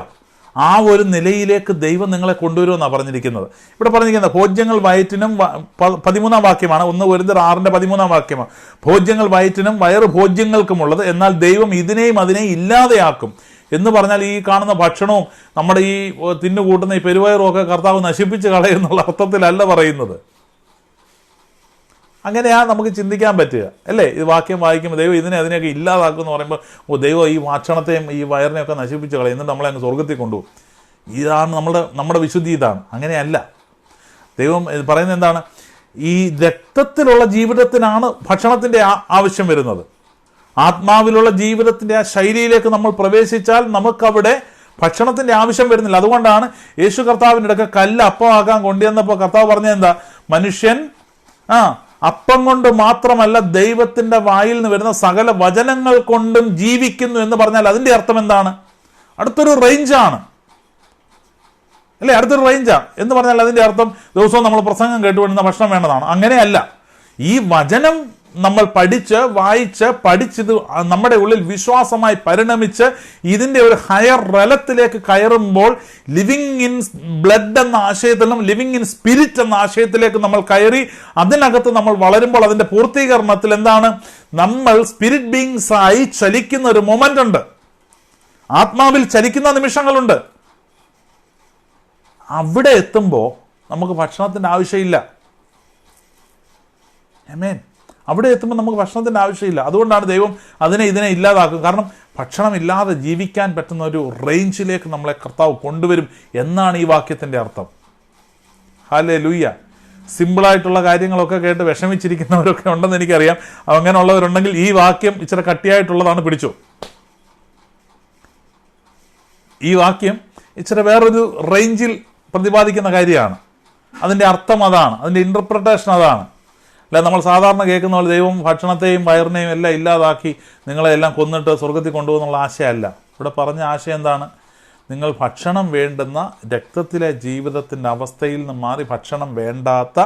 ആ ഒരു നിലയിലേക്ക് ദൈവം നിങ്ങളെ കൊണ്ടുവരുമെന്നാണ് പറഞ്ഞിരിക്കുന്നത്. ഇവിടെ പറഞ്ഞിരിക്കുന്നത് ഭോജ്യങ്ങൾ വയറ്റിനും 13-ാം വാക്യമാണ്, 1 കൊരിന്ത്യർ 6:13 വാക്യമാണ്. ഭോജ്യങ്ങൾ വയറ്റിനും വയറ് ഭോജ്യങ്ങൾക്കുമുള്ളത്, എന്നാൽ ദൈവം ഇതിനെയും അതിനെയും ഇല്ലാതെയാക്കും എന്ന് പറഞ്ഞാൽ ഈ കാണുന്ന ഭക്ഷണവും നമ്മുടെ ഈ തിന്നുകൂട്ടുന്ന ഈ പെരുവയറും ഒക്കെ കർത്താവ് നശിപ്പിച്ച് കളയുന്നുള്ള അർത്ഥത്തിലല്ല പറയുന്നത്. അങ്ങനെയാ നമുക്ക് ചിന്തിക്കാൻ പറ്റുക അല്ലേ? ഇത് വാക്യം വായിക്കുമ്പോൾ ദൈവം അതിനെയൊക്കെ ഇല്ലാതാക്കും എന്ന് പറയുമ്പോൾ ദൈവം ഈ ഭക്ഷണത്തെയും ഈ വയറിനെയൊക്കെ നശിപ്പിച്ച് കളയും, എന്നിട്ട് നമ്മളെ അങ്ങ് സ്വർഗത്തിൽ കൊണ്ടുപോകും. ഇതാണ് നമ്മുടെ വിശുദ്ധി. ഇതാണ്. അങ്ങനെയല്ല. ദൈവം പറയുന്നത് എന്താണ്? ഈ രക്തത്തിലുള്ള ജീവിതത്തിനാണ് ഭക്ഷണത്തിൻ്റെ ആവശ്യം വരുന്നത്. ആത്മാവിലുള്ള ജീവിതത്തിൻ്റെ ആ ശൈലിയിലേക്ക് നമ്മൾ പ്രവേശിച്ചാൽ നമുക്കവിടെ ഭക്ഷണത്തിൻ്റെ ആവശ്യം വരുന്നില്ല. അതുകൊണ്ടാണ് യേശു കർത്താവിൻ്റെ ഇടയ്ക്ക് കല്ല് അപ്പമാക്കാൻ കൊണ്ടുവന്നപ്പോൾ കർത്താവ് പറഞ്ഞത് എന്താ? മനുഷ്യൻ അപ്പം കൊണ്ട് മാത്രമല്ല ദൈവത്തിന്റെ വായിൽ നിന്ന് വരുന്ന സകല വചനങ്ങൾ കൊണ്ടും ജീവിക്കുന്നു എന്ന് പറഞ്ഞാൽ അതിന്റെ അർത്ഥം എന്താണ്? അടുത്തൊരു റേഞ്ചാണ് അല്ലേ? അടുത്തൊരു റേഞ്ചാണ് എന്ന് പറഞ്ഞാൽ അതിന്റെ അർത്ഥം ദിവസവും നമ്മൾ പ്രസംഗം കേട്ടുകൊണ്ടിരുന്ന ഭക്ഷണം വേണ്ടതാണ്. അങ്ങനെയല്ല. ഈ വചനം നമ്മൾ പഠിച്ചത് നമ്മുടെ ഉള്ളിൽ വിശ്വാസമായി പരിണമിച്ച് ഇതിൻ്റെ ഒരു ഹയർ തലത്തിലേക്ക് കയറുമ്പോൾ ലിവിങ് ഇൻ ബ്ലഡ് എന്ന ആശയത്തിലും ലിവിങ് ഇൻ സ്പിരിറ്റ് എന്ന ആശയത്തിലേക്ക് നമ്മൾ കയറി അതിനകത്ത് നമ്മൾ വളരുമ്പോൾ അതിൻ്റെ പൂർത്തീകരണത്തിൽ എന്താണ്? നമ്മൾ സ്പിരിറ്റ് ബീങ്സ് ആയി ചലിക്കുന്ന ഒരു മൊമെന്റ് ഉണ്ട്. ആത്മാവിൽ ചലിക്കുന്ന നിമിഷങ്ങളുണ്ട്. അവിടെ എത്തുമ്പോൾ നമുക്ക് ഭക്ഷണത്തിൻ്റെ ആവശ്യമില്ല. ആമേൻ. അവിടെ എത്തുമ്പോൾ നമുക്ക് ഭക്ഷണത്തിൻ്റെ ആവശ്യമില്ല. അതുകൊണ്ടാണ് ദൈവം ഇതിനെ ഇല്ലാതാക്കും. കാരണം ഭക്ഷണം ഇല്ലാതെ ജീവിക്കാൻ പറ്റുന്ന ഒരു റേഞ്ചിലേക്ക് നമ്മളെ കർത്താവ് കൊണ്ടുവരും എന്നാണ് ഈ വാക്യത്തിൻ്റെ അർത്ഥം. ഹല്ലേലൂയ. സിമ്പിളായിട്ടുള്ള കാര്യങ്ങളൊക്കെ കേട്ട് വിഷമിച്ചിരിക്കുന്നവരൊക്കെ ഉണ്ടെന്ന് എനിക്കറിയാം. അങ്ങനെയുള്ളവരുണ്ടെങ്കിൽ ഈ വാക്യം ഇച്ചിരി കട്ടിയായിട്ടുള്ളതാണ്, പിടിച്ചു. ഈ വാക്യം ഇച്ചിരി വേറൊരു റേഞ്ചിൽ പ്രതിപാദിക്കുന്ന കാര്യമാണ്. അതിൻ്റെ അർത്ഥം അതാണ്, അതിൻ്റെ ഇൻ്റർപ്രിട്ടേഷൻ അതാണ്. അല്ല നമ്മൾ സാധാരണ കേൾക്കുന്ന പോലെ ദൈവം ഭക്ഷണത്തെയും വയറിനെയും എല്ലാം ഇല്ലാതാക്കി നിങ്ങളെ എല്ലാം കൊന്നിട്ട് സ്വർഗത്തിൽ കൊണ്ടുപോകുന്നുള്ള ആശയമല്ല. ഇവിടെ പറഞ്ഞ ആശയം എന്താണ്? നിങ്ങൾ ഭക്ഷണം വേണ്ടുന്ന രക്തത്തിലെ ജീവിതത്തിൻ്റെ അവസ്ഥയിൽ നിന്ന് മാറി ഭക്ഷണം വേണ്ടാത്ത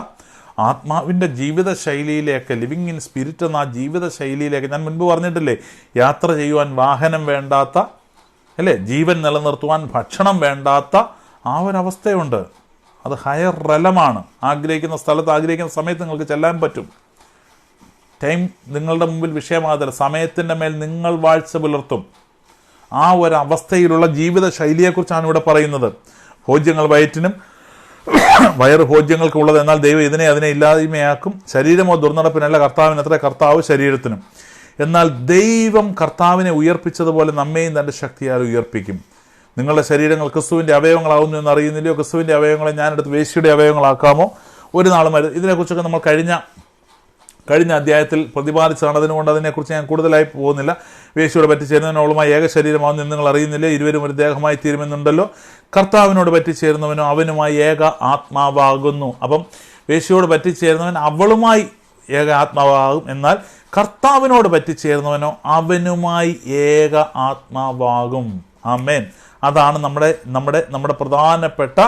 ആത്മാവിൻ്റെ ജീവിത ശൈലിയിലേക്ക്, ലിവിങ് ഇൻ സ്പിരിറ്റ് എന്ന ആ ജീവിത ശൈലിയിലേക്ക്, ഞാൻ മുൻപ് പറഞ്ഞിട്ടില്ലേ, യാത്ര ചെയ്യുവാൻ വാഹനം വേണ്ടാത്ത അല്ലേ, ജീവൻ നിലനിർത്തുവാൻ ഭക്ഷണം വേണ്ടാത്ത ആ ഒരവസ്ഥയുണ്ട്. അത് ഹയർ റലമാണ്. ആഗ്രഹിക്കുന്ന സ്ഥലത്ത് ആഗ്രഹിക്കുന്ന സമയത്ത് നിങ്ങൾക്ക് ചെല്ലാൻ പറ്റും. ടൈം നിങ്ങളുടെ മുമ്പിൽ വിഷയമാകത്തില്ല. സമയത്തിൻ്റെ മേൽ നിങ്ങൾ വാഴ്ച പുലർത്തും. ആ ഒരവസ്ഥയിലുള്ള ജീവിത ശൈലിയെക്കുറിച്ചാണ് ഇവിടെ പറയുന്നത്. ഭോജ്യങ്ങൾ വയറ്റിനും വയറ് ഭോജ്യങ്ങൾക്കുള്ളത്, എന്നാൽ ദൈവം അതിനെ ഇല്ലായ്മയാക്കും. ശരീരമോ ദുർനടപ്പിനല്ല, കർത്താവിനത്ര, കർത്താവ് ശരീരത്തിനും. എന്നാൽ ദൈവം കർത്താവിനെ ഉയർപ്പിച്ചതുപോലെ നമ്മെയും തൻ്റെ ശക്തിയാൽ ഉയർപ്പിക്കും. നിങ്ങളുടെ ശരീരങ്ങൾ ക്രിസ്തുവിൻ്റെ അവയവങ്ങളാവുന്നു എന്ന് അറിയുന്നില്ലയോ? ക്രിസ്തുവിൻ്റെ അവയവങ്ങളെ ഞാനെടുത്ത് വേശ്യയുടെ അവയവങ്ങളാക്കാമോ? ഒരു നാളും ഇതിനെക്കുറിച്ചൊക്കെ നമ്മൾ കഴിഞ്ഞ അധ്യായത്തിൽ പ്രതിപാദിച്ചതാണ്. അതുകൊണ്ട് അതിനെക്കുറിച്ച് ഞാൻ കൂടുതലായി പോകുന്നില്ല. വേശ്യയോട് പറ്റിച്ചേരുന്നവനോളുമായി ഏക ശരീരമാവുന്നു എന്ന് നിങ്ങൾ അറിയുന്നില്ല? ഇരുവരും ഒരു ദേഹമായി തീരുമെന്നുണ്ടല്ലോ. കർത്താവിനോട് പറ്റിച്ചേരുന്നവനോ അവനുമായി ഏക ആത്മാവാകുന്നു. അപ്പം വേശ്യയോട് പറ്റിച്ചേരുന്നവൻ അവളുമായി ഏക ആത്മാവാകും. എന്നാൽ കർത്താവിനോട് പറ്റിച്ചേരുന്നവനോ അവനുമായി ഏക ആത്മാവാകും. ആമേൻ. അതാണ് നമ്മുടെ പ്രധാനപ്പെട്ട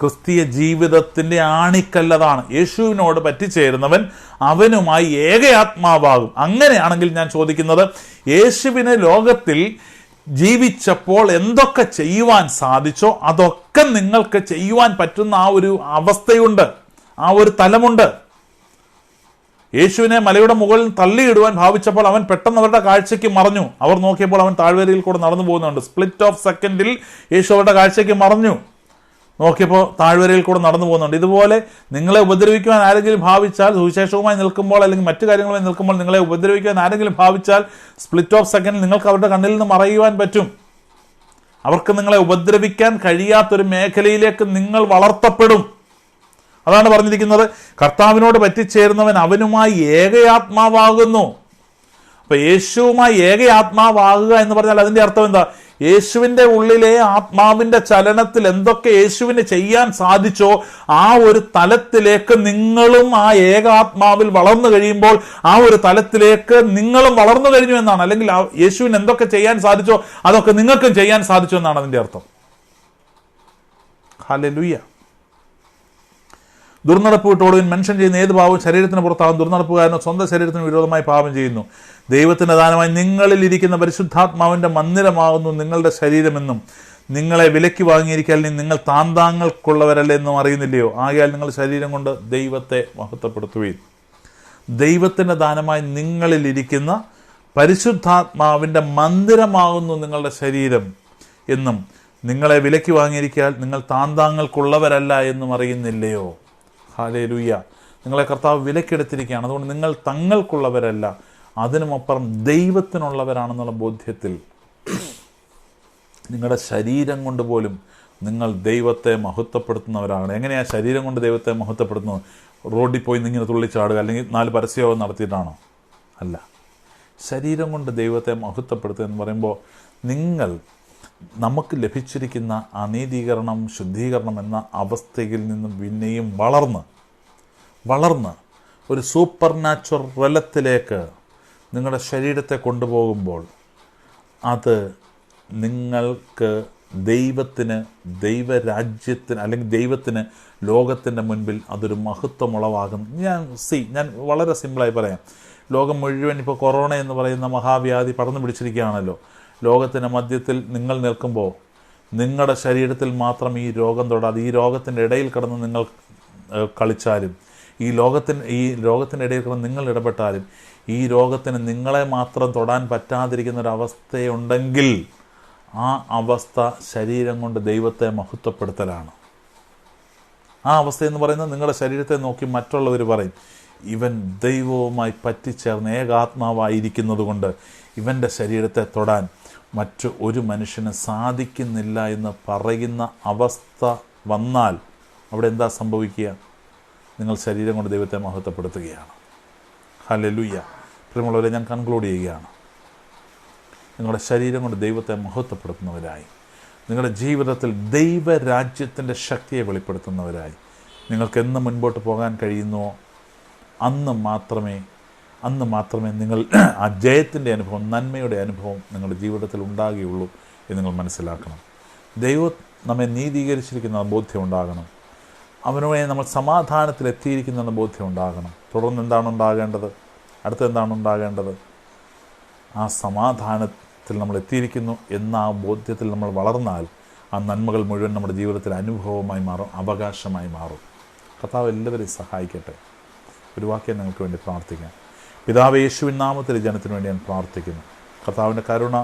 ക്രിസ്തീയ ജീവിതത്തിൻ്റെ ആണിക്കല്ലതാണ്. യേശുവിനോട് പറ്റിച്ചേരുന്നവൻ അവനുമായി ഏകയാത്മാവാകും. അങ്ങനെയാണെങ്കിൽ ഞാൻ ചോദിക്കുന്നത്, യേശുവിനെ ലോകത്തിൽ ജീവിച്ചപ്പോൾ എന്തൊക്കെ ചെയ്യുവാൻ സാധിച്ചോ അതൊക്കെ നിങ്ങൾക്ക് ചെയ്യുവാൻ പറ്റുന്ന ആ ഒരു അവസ്ഥയുണ്ട്, ആ ഒരു തലമുണ്ട്. യേശുവിനെ മലയുടെ മുകളിൽ തള്ളിയിടുവാൻ ഭാവിച്ചപ്പോൾ അവൻ പെട്ടെന്ന് അവരുടെ കാഴ്ചയ്ക്ക് മറഞ്ഞു. അവർ നോക്കിയപ്പോൾ അവൻ താഴ്വരയിൽ കൂടെ നടന്നു പോകുന്നുണ്ട്. സ്പ്ലിറ്റ് ഓഫ് സെക്കൻഡിൽ യേശു അവരുടെ കാഴ്ചയ്ക്ക് മറഞ്ഞു. നോക്കിയപ്പോൾ താഴ്വരയിൽ കൂടെ നടന്നു പോകുന്നുണ്ട്. ഇതുപോലെ നിങ്ങളെ ഉപദ്രവിക്കുവാൻ ആരെങ്കിലും ഭാവിച്ചാൽ, സുവിശേഷവുമായി നിൽക്കുമ്പോൾ അല്ലെങ്കിൽ മറ്റു കാര്യങ്ങളുമായി നിൽക്കുമ്പോൾ നിങ്ങളെ ഉപദ്രവിക്കുവാൻ ആരെങ്കിലും ഭാവിച്ചാൽ സ്പ്ലിറ്റ് ഓഫ് സെക്കൻഡിൽ നിങ്ങൾക്ക് അവരുടെ കണ്ണിൽ നിന്ന് മറയുവാൻ പറ്റും. അവർക്ക് നിങ്ങളെ ഉപദ്രവിക്കാൻ കഴിയാത്തൊരു മേഖലയിലേക്ക് നിങ്ങൾ വളർത്തപ്പെടും. അതാണ് പറഞ്ഞിരിക്കുന്നത്, കർത്താവിനോട് പറ്റിച്ചേരുന്നവൻ അവനുമായി ഏകയാത്മാവാകുന്നു. അപ്പൊ യേശുവുമായി ഏകയാത്മാവാകുക എന്ന് പറഞ്ഞാൽ അതിന്റെ അർത്ഥം എന്താ? യേശുവിൻ്റെ ഉള്ളിലെ ആത്മാവിൻ്റെ ചലനത്തിൽ എന്തൊക്കെ യേശുവിന് ചെയ്യാൻ സാധിച്ചോ ആ ഒരു തലത്തിലേക്ക് നിങ്ങളും ആ ഏകാത്മാവിൽ വളർന്നു കഴിയുമ്പോൾ ആ ഒരു തലത്തിലേക്ക് നിങ്ങളും വളർന്നു കഴിഞ്ഞു എന്നാണ്. അല്ലെങ്കിൽ യേശുവിന് എന്തൊക്കെ ചെയ്യാൻ സാധിച്ചോ അതൊക്കെ നിങ്ങൾക്കും ചെയ്യാൻ സാധിച്ചു എന്നാണ് അതിൻ്റെ അർത്ഥം. ഹല്ലേലൂയ. ദുർനടപ്പ് വിട്ടോടുവിൻ. മനുഷ്യൻ ചെയ്യുന്ന ഏത് പാവവും ശരീരത്തിന് പുറത്താകും. ദുർനടപ്പുകാരനോ സ്വന്തം ശരീരത്തിന് വിരോധമായി പാപം ചെയ്യുന്നു. ദൈവത്തിന്റെ ദാനമായി നിങ്ങളിൽ ഇരിക്കുന്ന പരിശുദ്ധാത്മാവിന്റെ മന്ദിരമാകുന്നു നിങ്ങളുടെ ശരീരമെന്നും നിങ്ങളെ വിലയ്ക്ക് വാങ്ങിയിരിക്കാൻ നിങ്ങൾ താന്താങ്ങൾക്കുള്ളവരല്ലേ എന്നും അറിയുന്നില്ലയോ? ആകയാൽ നിങ്ങൾ ശരീരം കൊണ്ട് ദൈവത്തെ മഹത്വപ്പെടുത്തുകയും ദൈവത്തിൻ്റെ ദാനമായി നിങ്ങളിലിരിക്കുന്ന പരിശുദ്ധാത്മാവിൻ്റെ മന്ദിരമാകുന്നു നിങ്ങളുടെ ശരീരം എന്നും നിങ്ങളെ വിലയ്ക്ക് വാങ്ങിയിരിക്കാൻ നിങ്ങൾ താന്താങ്ങൾക്കുള്ളവരല്ല എന്നും അറിയുന്നില്ലയോ? ഹല്ലേലൂയ. നിങ്ങളെ കർത്താവ് വിലക്കെടുത്തിരിക്കുകയാണ്. അതുകൊണ്ട് നിങ്ങൾ തങ്ങൾക്കുള്ളവരല്ല, അതിനുമപ്പുറം ദൈവത്തിനുള്ളവരാണെന്നുള്ള ബോധ്യത്തിൽ നിങ്ങളുടെ ശരീരം കൊണ്ട് പോലും നിങ്ങൾ ദൈവത്തെ മഹത്വപ്പെടുത്തുന്നവരാണ്. എങ്ങനെയാണ് ശരീരം കൊണ്ട് ദൈവത്തെ മഹത്വപ്പെടുത്തുന്നത്? റോഡിൽ പോയി നിങ്ങനെ തുള്ളിച്ചാടുക, അല്ലെങ്കിൽ 4 പരസ്യയോഗം നടത്തിയിട്ടാണോ? അല്ല. ശരീരം കൊണ്ട് ദൈവത്തെ മഹത്വപ്പെടുത്തുക എന്ന് പറയുമ്പോൾ നമുക്ക് ലഭിച്ചിരിക്കുന്ന അനീതീകരണം, ശുദ്ധീകരണം എന്ന അവസ്ഥയിൽ നിന്നും പിന്നെയും വളർന്ന് ഒരു സൂപ്പർ നാച്ചുറൽ റലത്തിലേക്ക് നിങ്ങളുടെ ശരീരത്തെ കൊണ്ടുപോകുമ്പോൾ അത് നിങ്ങൾക്ക് ദൈവത്തിന്, ദൈവരാജ്യത്തിന്, അല്ലെങ്കിൽ ദൈവത്തിന് ലോകത്തിൻ്റെ മുൻപിൽ അതൊരു മഹത്വമുളവാകും. ഞാൻ വളരെ സിമ്പിളായി പറയാം. ലോകം മുഴുവൻ ഇപ്പോൾ കൊറോണ എന്ന് പറയുന്ന മഹാവ്യാധി പടർന്നു പിടിച്ചിരിക്കുകയാണല്ലോ. ലോകത്തിൻ്റെ മധ്യത്തിൽ നിങ്ങൾ നിൽക്കുമ്പോൾ നിങ്ങളുടെ ശരീരത്തിൽ മാത്രം ഈ രോഗം തൊടാതെ ഈ രോഗത്തിൻ്റെ ഇടയിൽ കിടന്ന് നിങ്ങൾ കളിച്ചാലും, ഈ രോഗത്തിൻ്റെ ഇടയിൽ കിടന്ന് നിങ്ങൾ ഇടപെട്ടാലും ഈ രോഗത്തിന് നിങ്ങളെ മാത്രം തൊടാൻ പറ്റാതിരിക്കുന്നൊരവസ്ഥയുണ്ടെങ്കിൽ ആ അവസ്ഥ ശരീരം കൊണ്ട് ദൈവത്തെ മഹത്വപ്പെടുത്തലാണ്. ആ അവസ്ഥയെന്ന് പറയുന്നത് നിങ്ങളുടെ ശരീരത്തെ നോക്കി മറ്റുള്ളവർ പറയും, ഇവൻ ദൈവവുമായി പറ്റിച്ചേർന്ന് ഏകാത്മാവായിരിക്കുന്നത് കൊണ്ട് ഇവൻ്റെ ശരീരത്തെ തൊടാൻ മറ്റു ഒരു മനുഷ്യന് സാധിക്കുന്നില്ല എന്ന് പറയുന്ന അവസ്ഥ വന്നാൽ അവിടെ എന്താ സംഭവിക്കുക? നിങ്ങൾ ശരീരം കൊണ്ട് ദൈവത്തെ മഹത്വപ്പെടുത്തുകയാണ്. ഹല്ലേലൂയ. പ്രിയമുള്ളവരെ, ഞാൻ കൺക്ലൂഡ് ചെയ്യുകയാണ്. നിങ്ങളുടെ ശരീരം കൊണ്ട് ദൈവത്തെ മഹത്വപ്പെടുത്തുന്നവരായി, നിങ്ങളുടെ ജീവിതത്തിൽ ദൈവരാജ്യത്തിൻ്റെ ശക്തിയെ വെളിപ്പെടുത്തുന്നവരായി നിങ്ങൾക്ക് എന്ന് മുൻപോട്ട് പോകാൻ കഴിയുന്നുവോ അന്ന് മാത്രമേ നിങ്ങൾ ആ ജയത്തിൻ്റെ അനുഭവം, നന്മയുടെ അനുഭവം നിങ്ങളുടെ ജീവിതത്തിൽ ഉണ്ടാകുകയുള്ളൂ എന്ന് നിങ്ങൾ മനസ്സിലാക്കണം. ദൈവം നമ്മെ നീതീകരിച്ചിരിക്കുന്ന ബോധ്യം ഉണ്ടാകണം. അവനുമായി നമ്മൾ സമാധാനത്തിലെത്തിയിരിക്കുന്ന ബോധ്യം ഉണ്ടാകണം. തുടർന്ന് എന്താണ് ഉണ്ടാകേണ്ടത്? അടുത്തെന്താണ് ഉണ്ടാകേണ്ടത്? ആ സമാധാനത്തിൽ നമ്മൾ എത്തിയിരിക്കുന്നു എന്ന ആ ബോധ്യത്തിൽ നമ്മൾ വളർന്നാൽ ആ നന്മകൾ മുഴുവൻ നമ്മുടെ ജീവിതത്തിൽ അനുഭവമായി മാറും, അവകാശമായി മാറും. കർത്താവ് എല്ലാവരെയും സഹായിക്കട്ടെ. ഒരു വാക്യം നിങ്ങൾക്ക് വേണ്ടി പ്രാർത്ഥിക്കാം. പിതാവേ, യേശുവിൻ നാമത്തിൽ ഈ ജനത്തിന് വേണ്ടി ഞാൻ പ്രാർത്ഥിക്കുന്നു. കർത്താവിൻ്റെ കരുണ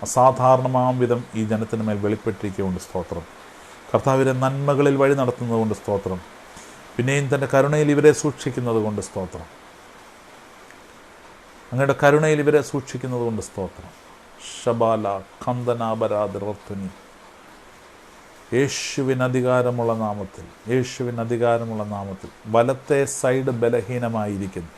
അസാധാരണമാം വിധം ഈ ജനത്തിന് മേൽ വെളിപ്പെട്ടിരിക്കുകൊണ്ട് സ്തോത്രം. കർത്താവിൻ്റെ നന്മകളിൽ വഴി നടത്തുന്നത് കൊണ്ട് സ്തോത്രം. പിന്നെയും തൻ്റെ കരുണയിൽ ഇവരെ സൂക്ഷിക്കുന്നത് കൊണ്ട് സ്തോത്രം. അങ്ങയുടെ കരുണയിൽ ഇവരെ സൂക്ഷിക്കുന്നത് കൊണ്ട് സ്തോത്രം. ഷബാല കന്ദനാബരാധി യേശുവിന് അധികാരമുള്ള നാമത്തിൽ വലത്തെ സൈഡ് ബലഹീനമായിരിക്കുന്നു.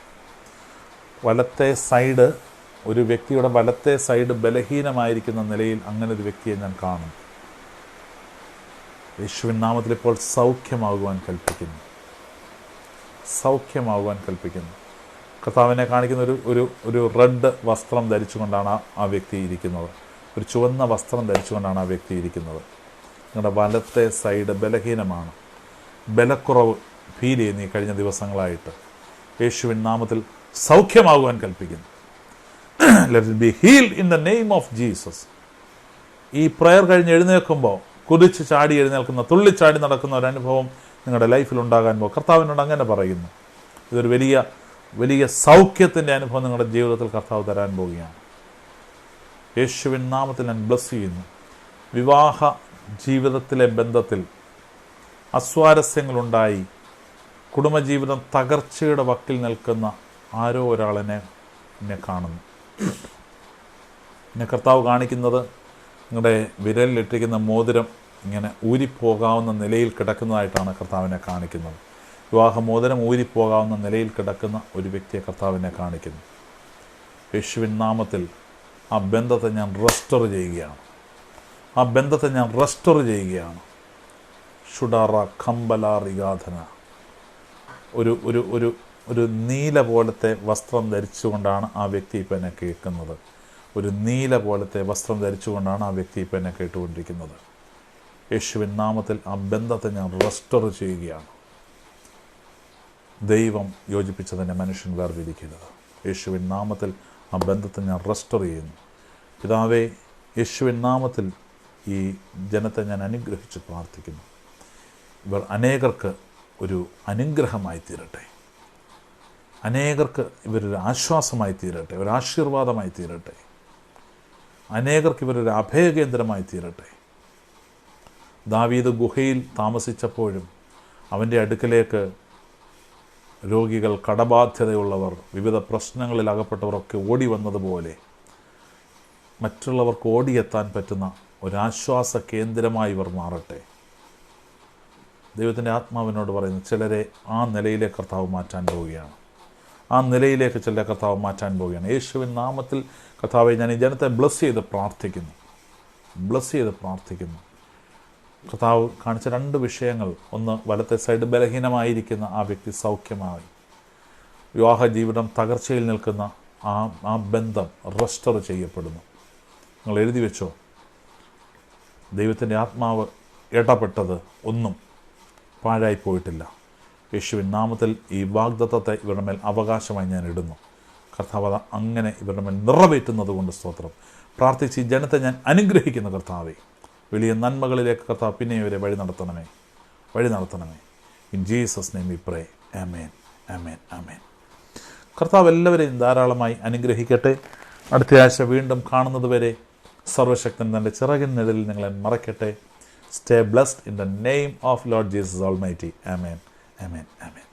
ഒരു വ്യക്തിയുടെ വലത്തെ സൈഡ് ബലഹീനമായിരിക്കുന്ന നിലയിൽ അങ്ങനെ ഒരു വ്യക്തിയെ ഞാൻ കാണുന്നു. യേശുവിൻ നാമത്തിൽ ഇപ്പോൾ സൗഖ്യമാകുവാൻ കൽപ്പിക്കുന്നു. കർത്താവിനെ കാണിക്കുന്ന ഒരു റെഡ് വസ്ത്രം ധരിച്ചുകൊണ്ടാണ് ആ വ്യക്തി ഇരിക്കുന്നത്. ഒരു ചുവന്ന വസ്ത്രം ധരിച്ചുകൊണ്ടാണ് ആ വ്യക്തി ഇരിക്കുന്നത്. നിങ്ങളുടെ വലത്തെ സൈഡ് ബലഹീനമാണ്. ബലക്കുറവ് ഫീൽ ചെയ്യുന്ന ഈ കഴിഞ്ഞ ദിവസങ്ങളായിട്ട് യേശുവിൻ നാമത്തിൽ സൗഖ്യമാകുവാൻ കൽപ്പിക്കുന്നു. Let it be healed in the name of Jesus. ഈ പ്രയർ കഴിഞ്ഞ് എഴുന്നേൽക്കുമ്പോൾ കുതിച്ച് ചാടി എഴുന്നേൽക്കുന്ന, തുള്ളിച്ചാടി നടക്കുന്ന ഒരു അനുഭവം നിങ്ങളുടെ ലൈഫിൽ ഉണ്ടാകാൻ പോകും. കർത്താവിനോട് അങ്ങനെ പറയുന്നു. ഇതൊരു വലിയ സൗഖ്യത്തിൻ്റെ അനുഭവം നിങ്ങളുടെ ജീവിതത്തിൽ കർത്താവ് തരാൻ പോവുകയാണ്. യേശുവിൻ നാമത്തിൽ ഞാൻ ബ്ലസ് ചെയ്യുന്നു. വിവാഹ ജീവിതത്തിലെ ബന്ധത്തിൽ അസ്വാരസ്യങ്ങളുണ്ടായി കുടുംബജീവിതം തകർച്ചയുടെ വക്കിൽ നിൽക്കുന്ന ആരോ ഒരാളെന്നെ കാണുന്നു. എന്നെ കർത്താവ് കാണിക്കുന്നത് നിങ്ങളുടെ വിരലിലിട്ടിരിക്കുന്ന മോതിരം ഇങ്ങനെ ഊരിപ്പോകാവുന്ന നിലയിൽ കിടക്കുന്നതായിട്ടാണ് കർത്താവിനെ കാണിക്കുന്നത്. വിവാഹമോതിരം ഊരിപ്പോകാവുന്ന നിലയിൽ കിടക്കുന്ന ഒരു വ്യക്തിയെ കർത്താവിനെ കാണിക്കുന്നു. യേശുവിൻ നാമത്തിൽ ആ ബന്ധത്തെ ഞാൻ റെസ്റ്റോർ ചെയ്യുകയാണ്. ഷുഡാറ കമ്പലാറിഗാധന. ഒരു നീല പോലത്തെ വസ്ത്രം ധരിച്ചുകൊണ്ടാണ് ആ വ്യക്തി ഇപ്പം എന്നെ കേൾക്കുന്നത്. യേശുവിൻ നാമത്തിൽ ആ ബന്ധത്തെ ഞാൻ റെസ്റ്റോർ ചെയ്യുകയാണ്. ദൈവം യോജിപ്പിച്ചതിനെ മനുഷ്യൻ വേർതിരിക്കരുത്. യേശുവിൻ നാമത്തിൽ ആ ബന്ധത്തെ ഞാൻ റെസ്റ്റോർ ചെയ്യുന്നു. പിതാവേ, യേശുവിൻ നാമത്തിൽ ഈ ജനത്തെ ഞാൻ അനുഗ്രഹിച്ച് പ്രാർത്ഥിക്കുന്നു. ഇവർ അനേകർക്ക് ഒരു അനുഗ്രഹമായി തീരട്ടെ, അനേകർക്ക് ഇവരൊരു ആശ്വാസമായി തീരട്ടെ, ഒരു ആശീർവാദമായി തീരട്ടെ, അനേകർക്ക് ഇവരൊരു അഭയകേന്ദ്രമായി തീരട്ടെ. ദാവീദ് ഗുഹയിൽ താമസിച്ചപ്പോഴും അവൻ്റെ അടുക്കലേക്ക് രോഗികൾ, കടബാധ്യതയുള്ളവർ, വിവിധ പ്രശ്നങ്ങളിൽ അകപ്പെട്ടവരൊക്കെ ഓടി വന്നതുപോലെ മറ്റുള്ളവർക്ക് ഓടിയെത്താൻ പറ്റുന്ന ഒരാശ്വാസ കേന്ദ്രമായി ഇവർ മാറട്ടെ. ദൈവത്തിൻ്റെ ആത്മാവിനോട് പറയുന്നു, ചിലരെ ആ നിലയിലേക്ക് കർത്താവ് മാറ്റാൻ പോവുകയാണ്. ആ നിലയിലേക്ക് ചില കർത്താവ് മാറ്റാൻ പോവുകയാണ്. യേശുവിൻ നാമത്തിൽ കർത്താവെ, ഞാൻ ഈ ജനത്തെ ബ്ലസ് ചെയ്ത് പ്രാർത്ഥിക്കുന്നു. കർത്താവ് കാണിച്ച 2 വിഷയങ്ങൾ, ഒന്ന് വലത്തെ സൈഡ് ബലഹീനമായിരിക്കുന്ന ആ വ്യക്തി സൗഖ്യമായി, വിവാഹ ജീവിതം തകർച്ചയിൽ നിൽക്കുന്ന ആ ബന്ധം റെസ്റ്റോർ ചെയ്യപ്പെടുന്നു. നിങ്ങൾ എഴുതി വെച്ചോ. ദൈവത്തിൻ്റെ ആത്മാവ് ഇടപെട്ടത് ഒന്നും പാഴായിപ്പോയിട്ടില്ല. യേശുവിൻ നാമത്തിൽ ഈ വാഗ്ദത്തത്തെ ഇവരുടെ മേൽ അവകാശമായി ഞാൻ ഇടുന്നു. കർത്താവ് അങ്ങനെ ഇവരുടെ മേൽ നിറവേറ്റുന്നത് കൊണ്ട് സ്തോത്രം. പ്രാർത്ഥിച്ച് ഈ ജനത്തെ ഞാൻ അനുഗ്രഹിക്കുന്ന കർത്താവേ, വലിയ നന്മകളിലേക്ക് കർത്താവ് പിന്നെ ഇവരെ വഴി നടത്തണമേ. In Jesus name we pray. Amen, amen, amen. കർത്താവ് എല്ലാവരെയും ധാരാളമായി അനുഗ്രഹിക്കട്ടെ. അടുത്ത ആഴ്ച വീണ്ടും കാണുന്നത് വരെ സർവശക്തൻ തൻ്റെ ചിറകിൻ നിഴലിൽ നിങ്ങളെ മറയ്ക്കട്ടെ. Stay blessed in the name of Lord Jesus Almighty. Amen, amen, amen.